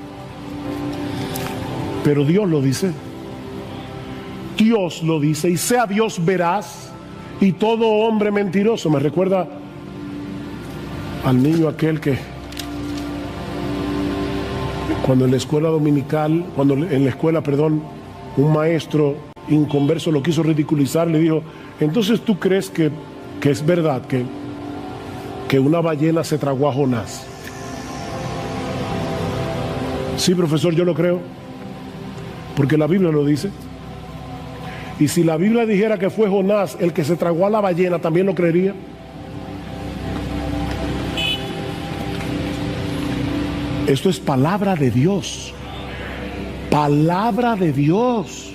Pero Dios lo dice. Dios lo dice. Y sea Dios veraz y todo hombre mentiroso. Me recuerda al niño aquel que cuando en la escuela dominical, un maestro inconverso lo quiso ridiculizar, le dijo: entonces tú crees que es verdad que una ballena se tragó a Jonás. Sí, profesor, yo lo creo, porque la Biblia lo dice. Y si la Biblia dijera que fue Jonás el que se tragó a la ballena, ¿también lo creería? Esto es palabra de Dios. Palabra de Dios.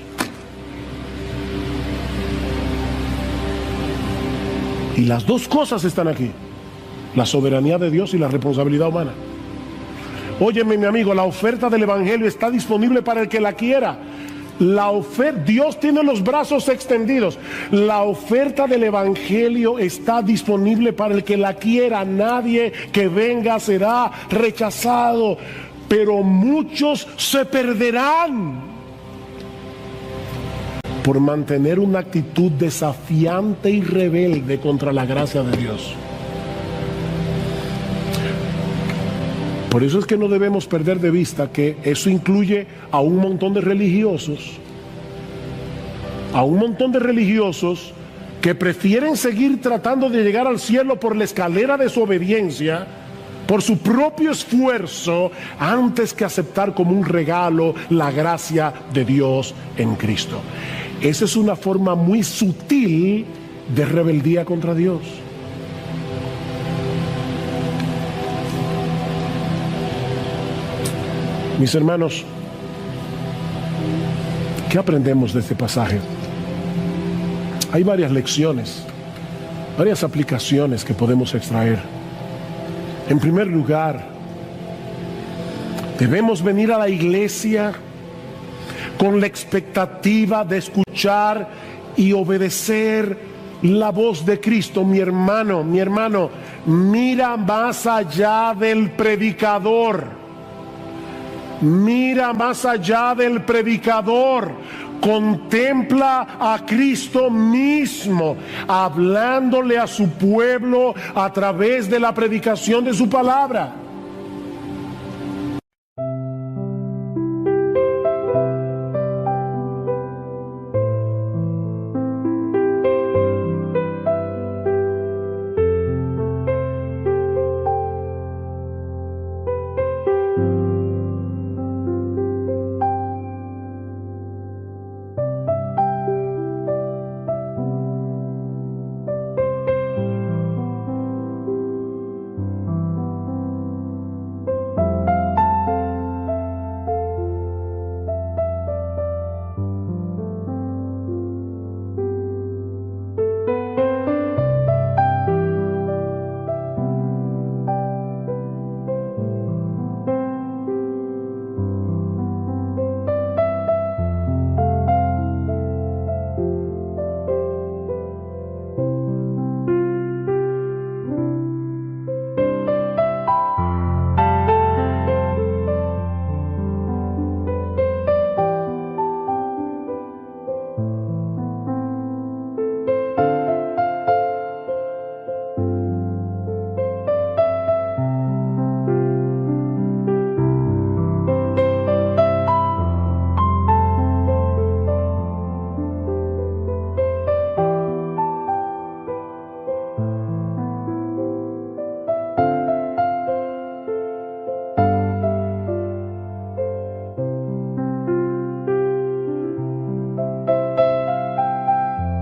Y las dos cosas están aquí: la soberanía de Dios y la responsabilidad humana. Óyeme, mi amigo, la oferta del Evangelio está disponible para el que la quiera. Dios tiene los brazos extendidos. La oferta del Evangelio está disponible para el que la quiera. Nadie que venga será rechazado, pero muchos se perderán por mantener una actitud desafiante y rebelde contra la gracia de Dios. Por eso es que no debemos perder de vista que eso incluye a un montón de religiosos, que prefieren seguir tratando de llegar al cielo por la escalera de su obediencia, por su propio esfuerzo, antes que aceptar como un regalo la gracia de Dios en Cristo. Esa es una forma muy sutil de rebeldía contra Dios. Mis hermanos, ¿qué aprendemos de este pasaje? Hay varias lecciones, varias aplicaciones que podemos extraer. En primer lugar, debemos venir a la iglesia con la expectativa de escuchar y obedecer la voz de Cristo. Mi hermano, mira más allá del predicador. Mira más allá del predicador. Contempla a Cristo mismo hablándole a su pueblo a través de la predicación de su palabra.